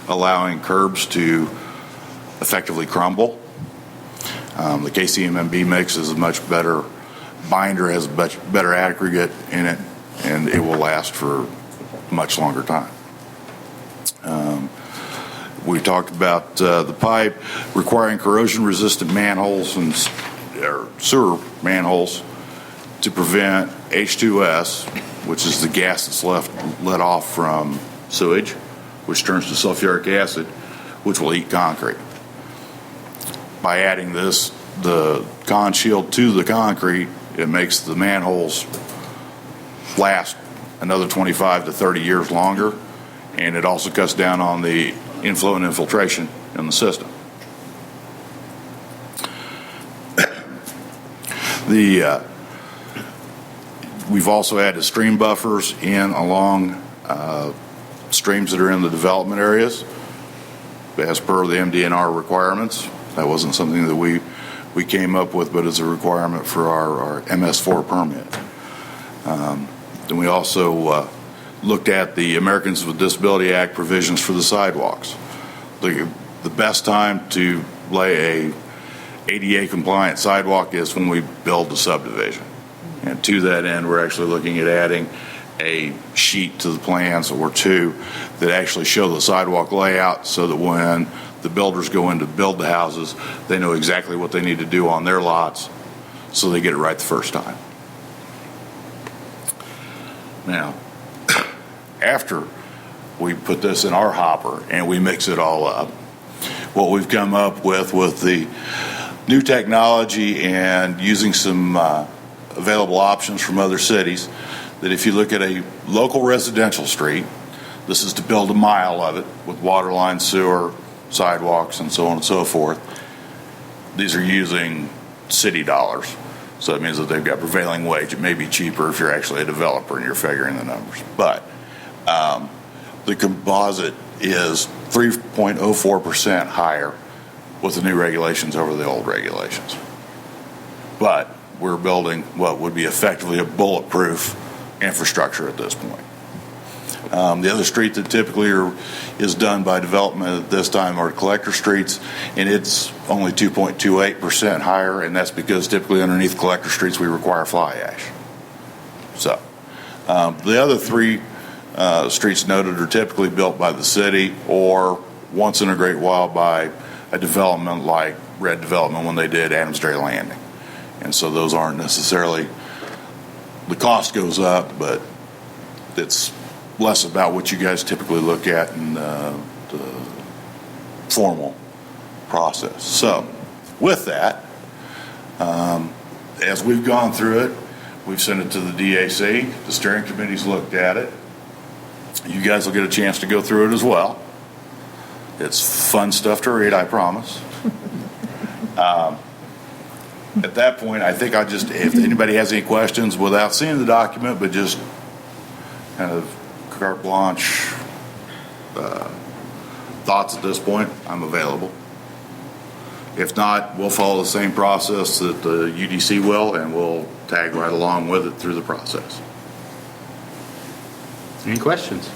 allowing curbs to effectively crumble. The KCMMB mix is a much better binder, has a much better aggregate in it, and it will last for a much longer time. We talked about the pipe requiring corrosion-resistant manholes or sewer manholes to prevent H2S, which is the gas that's let off from sewage, which turns to sulfuric acid, which will eat concrete. By adding the con shield to the concrete, it makes the manholes last another 25 to 30 years longer, and it also cuts down on the inflow and infiltration in the system. We've also added stream buffers in along streams that are in the development areas as per the MDNR requirements. That wasn't something that we came up with, but it's a requirement for our MS4 permit. Then we also looked at the Americans with Disability Act provisions for the sidewalks. The best time to lay a ADA compliant sidewalk is when we build the subdivision. And to that end, we're actually looking at adding a sheet to the plans or two that actually show the sidewalk layout so that when the builders go in to build the houses, they know exactly what they need to do on their lots so they get it right the first time. Now, after we put this in our hopper and we mix it all up, what we've come up with the new technology and using some available options from other cities, that if you look at a local residential street, this is to build a mile of it with water line, sewer, sidewalks, and so on and so forth. These are using city dollars. So it means that they've got prevailing wage. It may be cheaper if you're actually a developer and you're figuring the numbers. But the composite is 3.04% higher with the new regulations over the old regulations. But we're building what would be effectively a bulletproof infrastructure at this point. The other street that typically is done by development at this time are collector streets, and it's only 2.28% higher, and that's because typically underneath collector streets we require fly ash. So the other three streets noted are typically built by the city or once in a great while by a development like Red Development when they did Adams Dairy Landing. And so those aren't necessarily, the cost goes up, but it's less about what you guys typically look at in the formal process. So with that, as we've gone through it, we've sent it to the DAC. The steering committee's looked at it. You guys will get a chance to go through it as well. It's fun stuff to read, I promise. At that point, I think if anybody has any questions without seeing the document, but just kind of carte blanche thoughts at this point, I'm available. If not, we'll follow the same process that the UDC will, and we'll tag right along with it through the process. Any questions?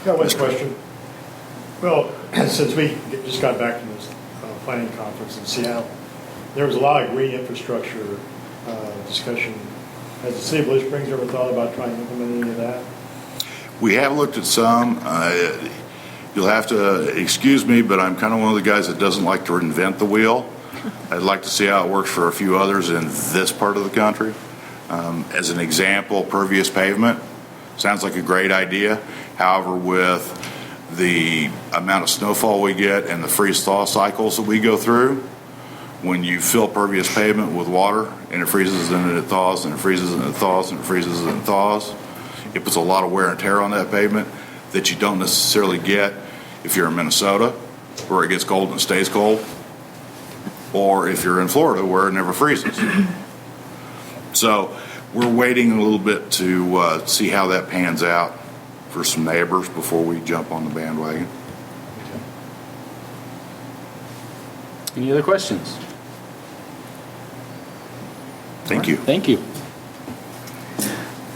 Got one question. Well, since we just got back from this planning conference in Seattle, there was a lot of green infrastructure discussion. Has the city of Blue Springs ever thought about trying to implement any of that? We have looked at some. You'll have to excuse me, but I'm kind of one of the guys that doesn't like to reinvent the wheel. I'd like to see how it works for a few others in this part of the country. As an example, pervious pavement sounds like a great idea. However, with the amount of snowfall we get and the freeze-thaw cycles that we go through, when you fill pervious pavement with water and it freezes and then it thaws and it freezes and it thaws and it freezes and it thaws, it puts a lot of wear and tear on that pavement that you don't necessarily get if you're in Minnesota, where it gets cold and stays cold, or if you're in Florida, where it never freezes. So we're waiting a little bit to see how that pans out for some neighbors before we jump on the bandwagon. Any other questions? Thank you. Thank you.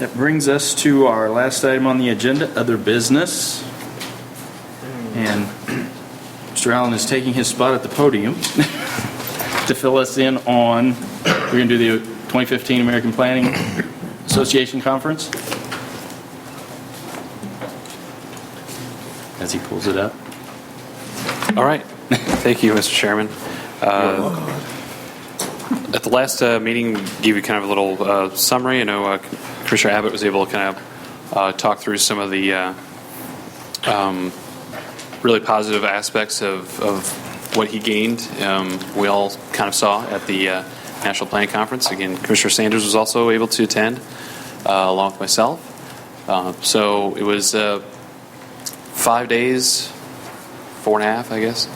That brings us to our last item on the agenda, other business. And Mr. Allen is taking his spot at the podium to fill us in on, we're going to do the 2015 American Planning Association Conference. As he pulls it up. All right. Thank you, Mr. Chairman. At the last meeting, gave you kind of a little summary. I know Commissioner Abbott was able to kind of talk through some of the really positive aspects of what he gained. We all kind of saw at the National Planning Conference. Again, Commissioner Sanders was also able to attend, along with myself. So it was 5 days, 4.5, I guess,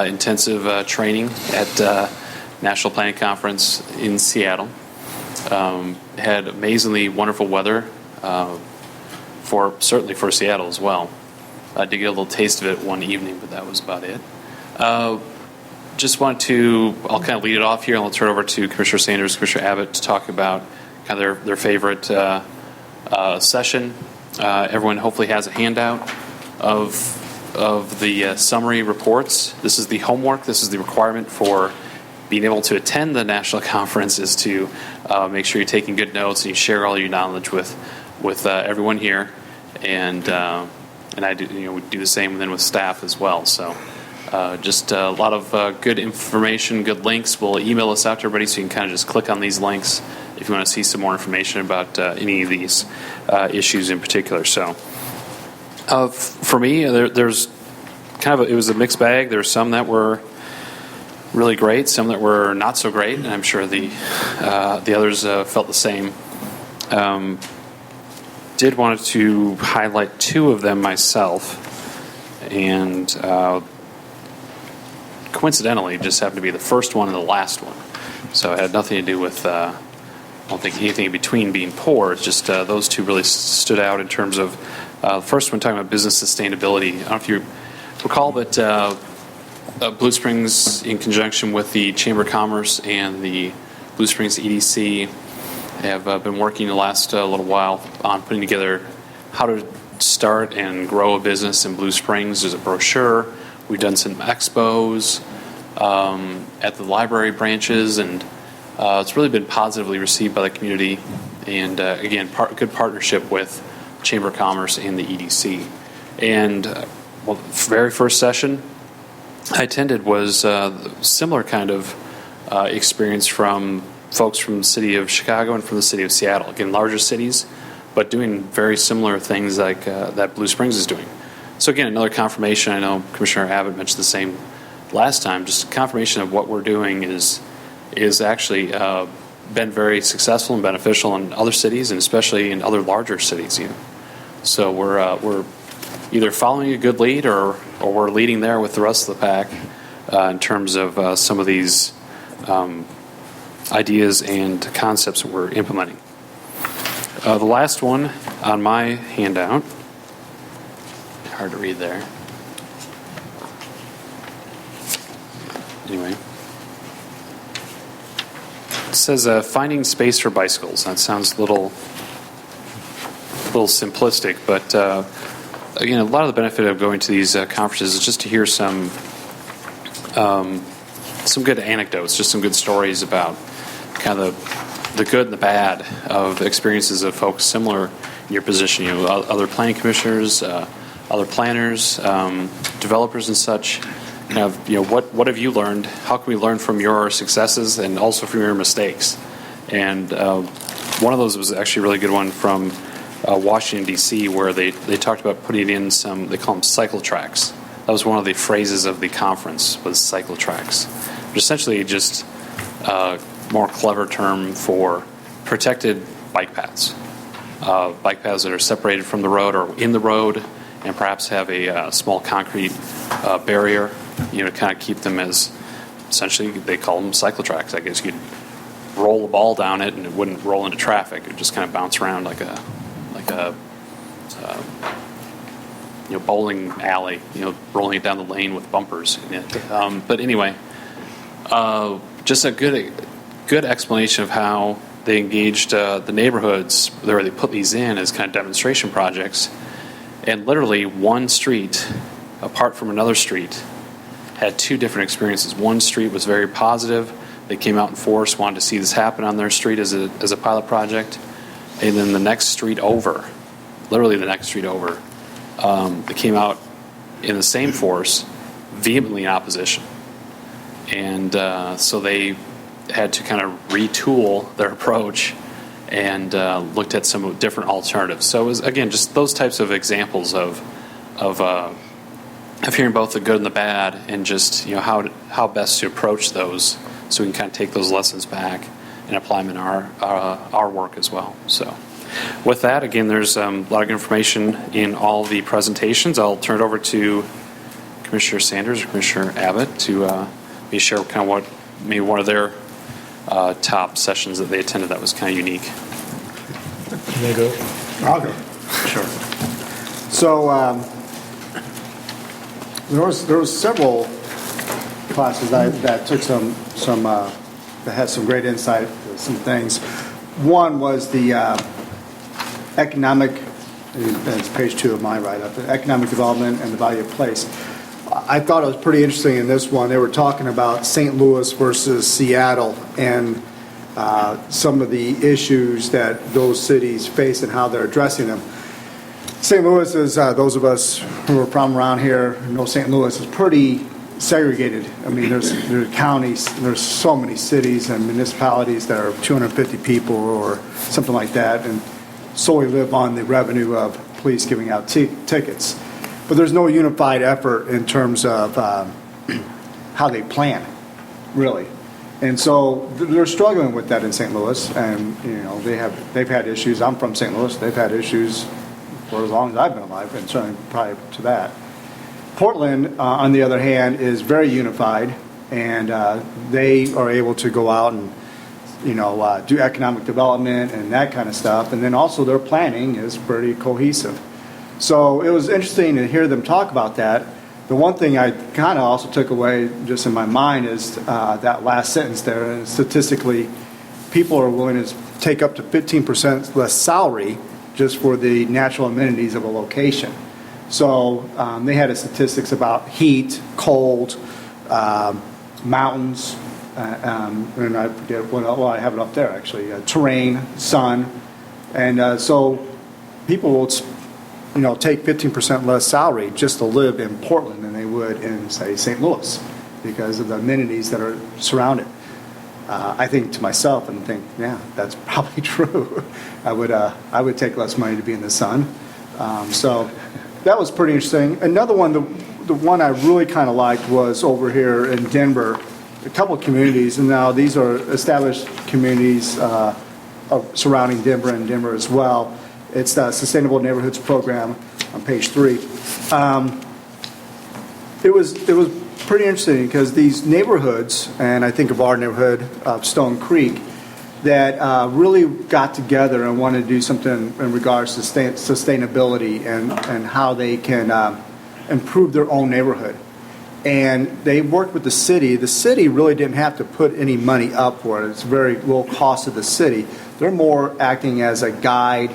intensive training at National Planning Conference in Seattle. Had amazingly wonderful weather, certainly for Seattle as well. I did get a little taste of it one evening, but that was about it. Just wanted to, I'll kind of lead it off here, and I'll turn it over to Commissioner Sanders, Commissioner Abbott to talk about kind of their favorite session. Everyone hopefully has a handout of the summary reports. This is the homework. This is the requirement for being able to attend the national conference, is to make sure you're taking good notes and you share all your knowledge with everyone here, and I do, we do the same then with staff as well. So just a lot of good information, good links. We'll email this out to everybody, so you can kind of just click on these links if you want to see some more information about any of these issues in particular. So for me, there's kind of it was a mixed bag. There were some that were really great, some that were not so great, and I'm sure the others felt the same. Did want to highlight two of them myself, and coincidentally just happened to be the first one and the last one. So it had nothing to do with, I don't think anything in between being poor. It's just those two really stood out in terms of, the first one talking about business sustainability. I don't know if you recall, but Blue Springs, in conjunction with the Chamber of Commerce and the Blue Springs EDC, have been working the last little while on putting together how to start and grow a business in Blue Springs. There's a brochure. We've done some expos at the library branches, and it's really been positively received by the community. And again, good partnership with Chamber of Commerce and the EDC. And the very first session I attended was similar kind of experience from folks from the city of Chicago and from the city of Seattle. Again, larger cities, but doing very similar things like that Blue Springs is doing. So again, another confirmation. I know Commissioner Abbott mentioned the same last time. Just confirmation of what we're doing is actually been very successful and beneficial in other cities, and especially in other larger cities. So we're either following a good lead or we're leading there with the rest of the pack in terms of some of these ideas and concepts that we're implementing. The last one on my handout, hard to read there. Anyway, it says finding space for bicycles. That sounds a little simplistic, but again, a lot of the benefit of going to these conferences is just to hear some good anecdotes, just some good stories about kind of the good and the bad of experiences of folks similar in your position. Other planning commissioners, other planners, developers, and such, kind of, what have you learned? How can we learn from your successes and also from your mistakes? And one of those was actually a really good one from Washington, D.C., where they talked about putting in some, they call them cycle tracks. That was one of the phrases of the conference, was cycle tracks. Which essentially just a more clever term for protected bike paths. Bike paths that are separated from the road or in the road and perhaps have a small concrete barrier, to kind of keep them as, essentially, they call them cycle tracks. I guess you'd roll a ball down it and it wouldn't roll into traffic. It would just kind of bounce around like a bowling alley, rolling it down the lane with bumpers in it. But anyway, just a good explanation of how they engaged the neighborhoods where they put these in as kind of demonstration projects. And literally one street, apart from another street, had two different experiences. One street was very positive. They came out in force, wanted to see this happen on their street as a pilot project. And then the next street over, literally the next street over, they came out in the same force, vehemently in opposition. And so they had to kind of retool their approach and looked at some different alternatives. So it was, again, just those types of examples of hearing both the good and the bad, and just how best to approach those, so we can kind of take those lessons back and apply them in our work as well. So with that, again, there's a lot of information in all the presentations. I'll turn it over to Commissioner Sanders or Commissioner Abbott to maybe share kind of what maybe one of their top sessions that they attended that was kind of unique. Can I go? I'll go. Sure. So there was several classes that took some that had some great insight to some things. One was the economic, that's page 2 of my write-up, the economic development and the value of place. I thought it was pretty interesting in this one. They were talking about St. Louis versus Seattle and some of the issues that those cities face and how they're addressing them. St. Louis is, those of us who are from around here know St. Louis is pretty segregated. I mean, there's counties, there's so many cities and municipalities that are 250 people or something like that, and solely live on the revenue of police giving out tickets. But there's no unified effort in terms of how they plan, really. And so they're struggling with that in St. Louis, and they've had issues. I'm from St. Louis. They've had issues for as long as I've been alive, and certainly prior to that. Portland, on the other hand, is very unified, and they are able to go out and do economic development and that kind of stuff. And then also their planning is pretty cohesive. So it was interesting to hear them talk about that. The one thing I kind of also took away just in my mind is that last sentence there. And statistically, people are willing to take up to 15% less salary just for the natural amenities of a location. So they had statistics about heat, cold, mountains, and I forget what else. Well, I have it up there actually. Terrain, sun, and so people will take 15% less salary just to live in Portland than they would in, say, St. Louis, because of the amenities that are surrounded. I think to myself and think, yeah, that's probably true. I would take less money to be in the sun. So that was pretty interesting. Another one, the one I really kind of liked was over here in Denver, a couple of communities, and now these are established communities surrounding Denver and Denver as well. It's the Sustainable Neighborhoods Program on page 3. It was pretty interesting because these neighborhoods, and I think of our neighborhood of Stone Creek, that really got together and wanted to do something in regards to sustainability and how they can improve their own neighborhood. And they worked with the city. The city really didn't have to put any money up for it. It's very low cost to the city. They're more acting as a guide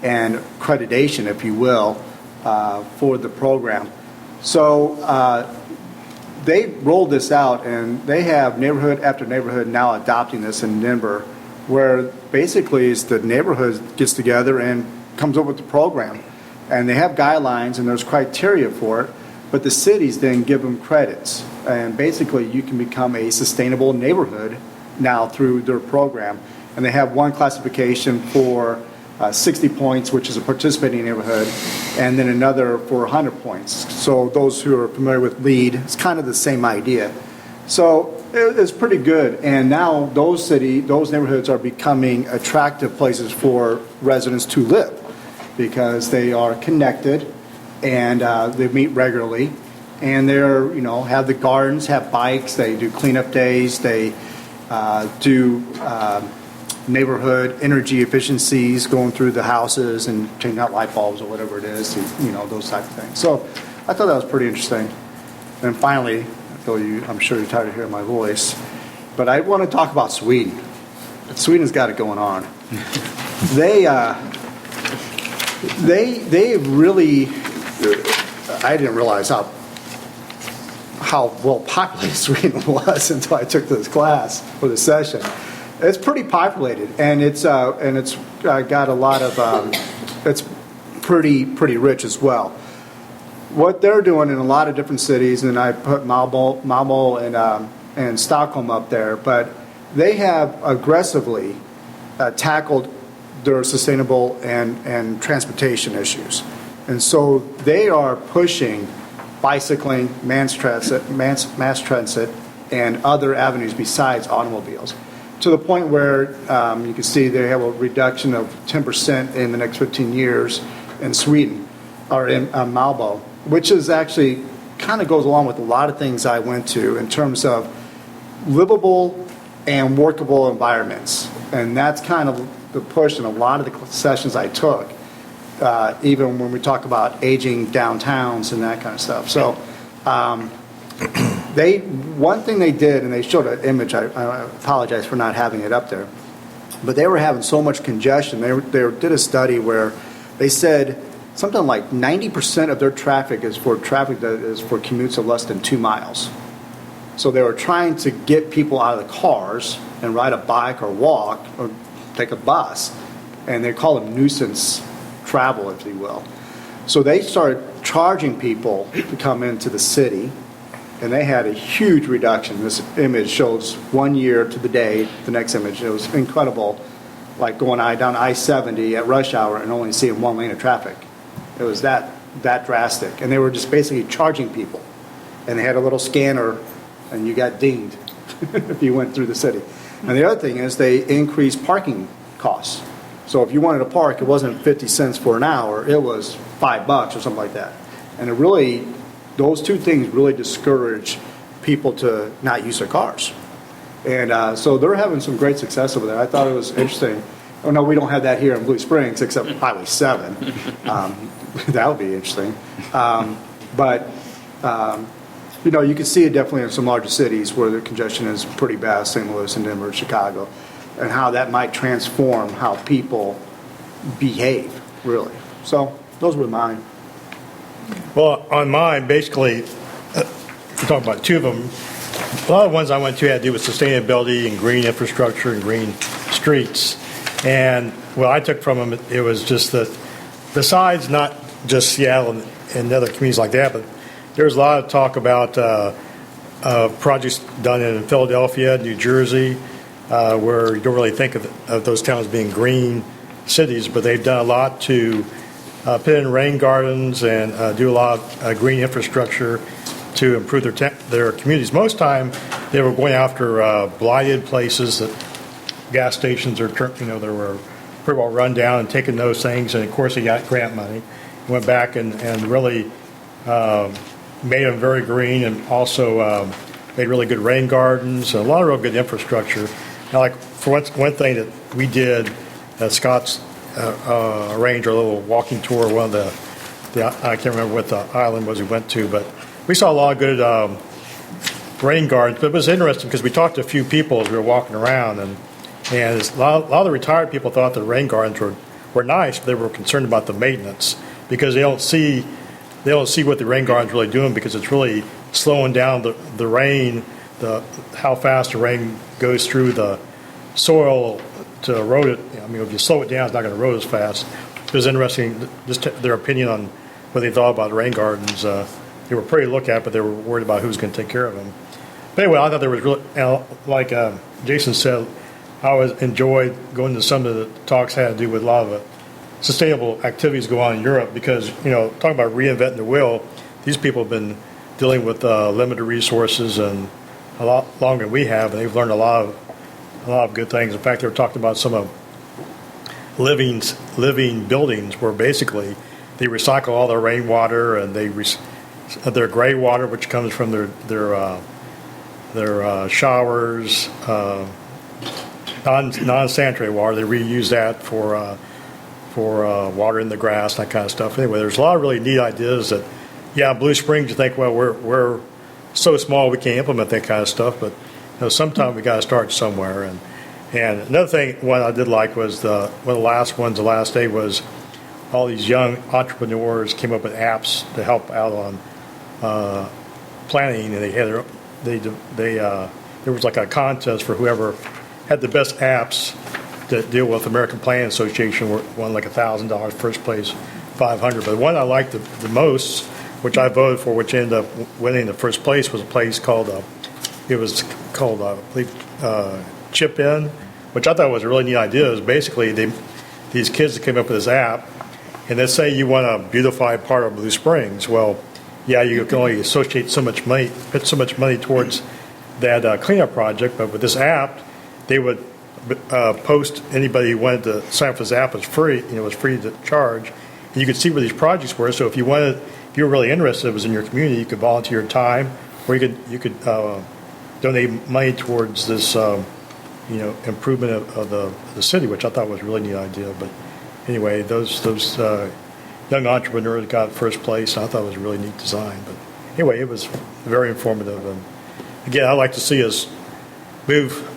and accreditation, if you will, for the program. So they rolled this out, and they have neighborhood after neighborhood now adopting this in Denver, where basically the neighborhood gets together and comes up with the program. And they have guidelines, and there's criteria for it. but the cities then give them credits. And basically, you can become a sustainable neighborhood now through their program. And they have one classification for 60 points, which is a participating neighborhood, and then another for 100 points. So those who are familiar with LEED, it's kind of the same idea. So it's pretty good. And now those neighborhoods are becoming attractive places for residents to live because they are connected and they meet regularly. And they're, have the gardens, have bikes, they do cleanup days, they do neighborhood energy efficiencies going through the houses and changing out light bulbs or whatever it is, those type of things. So I thought that was pretty interesting. And finally, I'm sure you're tired of hearing my voice, but I want to talk about Sweden. Sweden's got it going on. They really, I didn't realize how well populated Sweden was until I took this class for the session. It's pretty populated, and it's got a lot of. It's pretty rich as well. What they're doing in a lot of different cities, and I put Malmo and Stockholm up there, but they have aggressively tackled their sustainable and transportation issues, and so they are pushing bicycling, mass transit, and other avenues besides automobiles, to the point where you can see they have a reduction of 10% in the next 15 years in Sweden, or in Malmo, which is actually kind of goes along with a lot of things I went to in terms of livable and workable environments. And that's kind of the push in a lot of the sessions I took, even when we talk about aging downtowns and that kind of stuff. So one thing they did, and they showed an image, I apologize for not having it up there, but they were having so much congestion. They did a study where they said something like 90% of their traffic is for commutes of less than 2 miles. So they were trying to get people out of the cars and ride a bike or walk or take a bus, and they call it nuisance travel, if you will. So they started charging people to come into the city, and they had a huge reduction. This image shows 1 year to the day. The next image, it was incredible, like going down I-70 at rush hour and only seeing 1 lane of traffic. It was that drastic. And they were just basically charging people. And they had a little scanner, and you got dinged if you went through the city. And the other thing is they increased parking costs. So if you wanted to park, it wasn't 50 cents for an hour. It was $5 or something like that. And those two things really discourage people to not use their cars. And so they're having some great success over there. I thought it was interesting. Oh, no, we don't have that here in Blue Springs, except Highway 7. That would be interesting. You can see it definitely in some larger cities where the congestion is pretty bad, St. Louis and Denver, Chicago, and how that might transform how people behave, really. So those were mine. Well, on mine, basically, we're talking about two of them. A lot of the ones I went to had to do with sustainability and green infrastructure and green streets. And what I took from them, it was just that besides not just Seattle and other communities like that, but there's a lot of talk about projects done in Philadelphia, New Jersey, where you don't really think of those towns being green cities, but they've done a lot to put in rain gardens and do a lot of green infrastructure to improve their communities. Most time, they were going after blighted places that gas stations are, they were pretty well run down, and taking those things, and of course they got grant money, went back and really made them very green, and also made really good rain gardens, a lot of real good infrastructure. Now, like for one thing that we did at Scott's arranged our little walking tour. One of the I can't remember what the island was we went to, but we saw a lot of good rain gardens. But it was interesting because we talked to a few people as we were walking around, and a lot of the retired people thought the rain gardens were nice, but they were concerned about the maintenance because they don't see what the rain garden's really doing, because it's really slowing down the rain, how fast the rain goes through the soil to erode it. I mean, if you slow it down, it's not going to erode as fast. It was interesting, just their opinion on what they thought about rain gardens they were pretty to look at, but they were worried about who's going to take care of them. But anyway, I thought there was really, like Jason said, I always enjoyed going to some of the talks had to do with a lot of the sustainable activities go on in Europe because, talking about reinventing the wheel, these people have been dealing with limited resources and a lot longer than we have, and they've learned a lot of good things. In fact, they were talking about some of living buildings where basically they recycle all their rainwater and their gray water, which comes from their showers, non-sanitary water. They reuse that for water in the grass, that kind of stuff. Anyway, there's a lot of really neat ideas that, Blue Springs, you think, well, we're so small we can't implement that kind of stuff, but sometime we got to start somewhere. And another thing, what I did like was one of the last ones, the last day was all these young entrepreneurs came up with apps to help out on planning, and they had there was like a contest for whoever had the best apps that deal with American Planning Association. Won like $1,000, first place $500. But the one I liked the most, which I voted for, which ended up winning the first place, was a place called I believe Chip In, which I thought was a really neat idea. It was basically these kids that came up with this app, and let's say you want to beautify part of Blue Springs. Well, you can only associate so much money, put so much money towards that cleanup project, but with this app, they would post anybody who wanted to sign up for this app was free. It was free to charge, and you could see where these projects were. So if you were really interested, it was in your community, you could volunteer your time, or you could donate money towards this improvement of the city, which I thought was a really neat idea. But anyway, those young entrepreneurs got first place, and I thought it was a really neat design. But anyway, it was very informative. And again, I'd like to see us move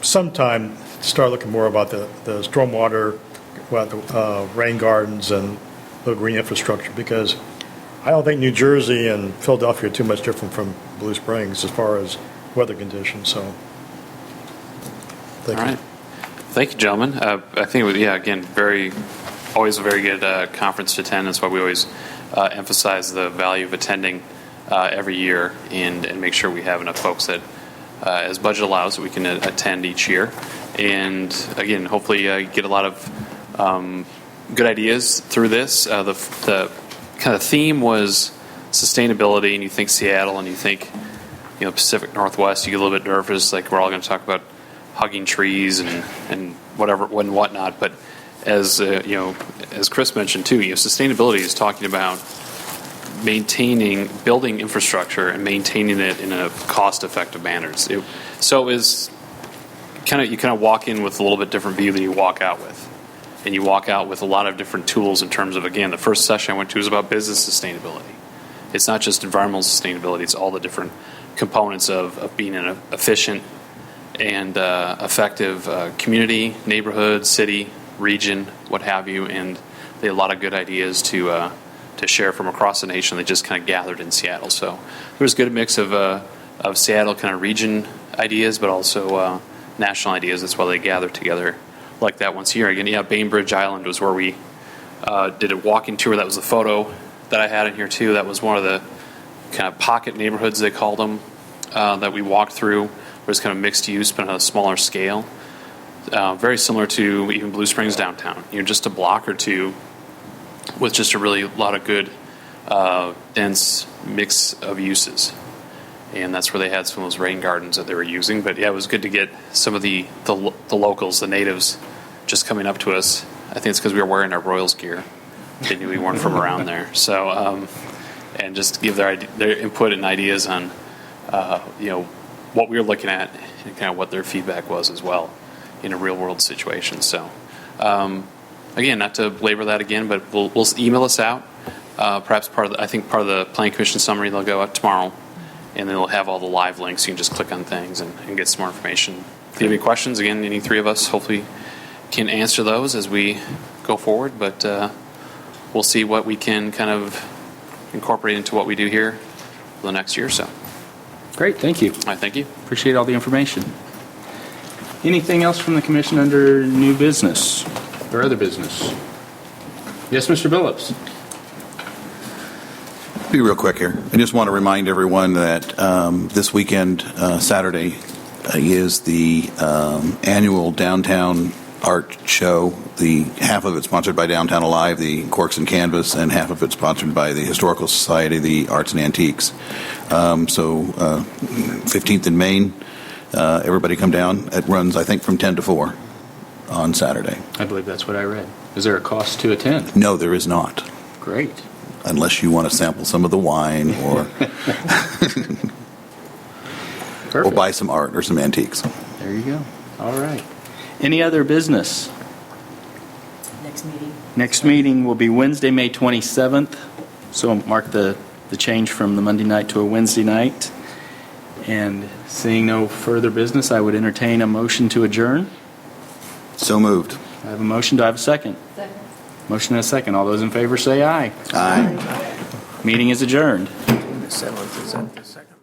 sometime to start looking more about the stormwater, about the rain gardens and little green infrastructure, because I don't think New Jersey and Philadelphia are too much different from Blue Springs as far as weather conditions. So, thank you. Thank you, gentlemen. I think, again, always a very good conference to attend. That's why we always emphasize the value of attending every year and make sure we have enough folks that, as budget allows, that we can attend each year. And again, hopefully get a lot of good ideas through this. The kind of theme was sustainability, and you think Seattle, and you think Pacific Northwest. You get a little bit nervous, like we're all going to talk about hugging trees and whatever and whatnot. But as as Chris mentioned too, sustainability is talking about building infrastructure and maintaining it in a cost-effective manner. So is you kind of walk in with a little bit different view than you walk out with. And you walk out with a lot of different tools in terms of, again, the first session I went to was about business sustainability. It's not just environmental sustainability, it's all the different components of being an efficient and effective community, neighborhood, city, region, what have you. And they had a lot of good ideas to share from across the nation. They just kind of gathered in Seattle. So there was a good mix of Seattle kind of region ideas, but also national ideas. That's why they gathered together like that once a year. Again, Bainbridge Island was where we did a walking tour. That was the photo that I had in here too. That was one of the kind of pocket neighborhoods, they called them, that we walked through. It was kind of mixed use, but on a smaller scale. Very similar to even Blue Springs downtown. Just a block or two with just a really lot of good, dense mix of uses. And that's where they had some of those rain gardens that they were using. But it was good to get some of the locals, the natives, just coming up to us. I think it's because we were wearing our Royals gear. They knew we weren't from around there. So, and just to give their input and ideas on, what we were looking at and kind of what their feedback was as well in a real world situation. So, again, not to belabor that again, but we'll email us out. Perhaps part of the Planning Commission summary, they'll go out tomorrow. And then they'll have all the live links. You can just click on things and get some more information. If you have any questions, again, any three of us hopefully can answer those as we go forward. But we'll see what we can kind of incorporate into what we do here for the next year or so. Great, thank you. All right, thank you. Appreciate all the information. Anything else from the commission under new business or other business? Yes, Mr. Billups. be real quick here. I just want to remind everyone that this weekend, Saturday, is the annual Downtown Art Show. The half of it sponsored by Downtown Alive, the Corks and Canvas, and half of it sponsored by the Historical Society, the Arts and Antiques. 15th in Maine. Everybody come down. It runs, I think, from 10 to 4 on Saturday. I believe that's what I read. Is there a cost to attend? No, there is not. Great. Unless you want to sample some of the wine or or buy some art or some antiques. There you go. All right. Any other business? Next meeting will be Wednesday, May 27th. So mark the change from the Monday night to a Wednesday night. And seeing no further business, I would entertain a motion to adjourn. So moved. I have a motion. Do I have a second? Second. Motion and a second. All those in favor say aye. Aye. Meeting is adjourned. The 7th is at the second.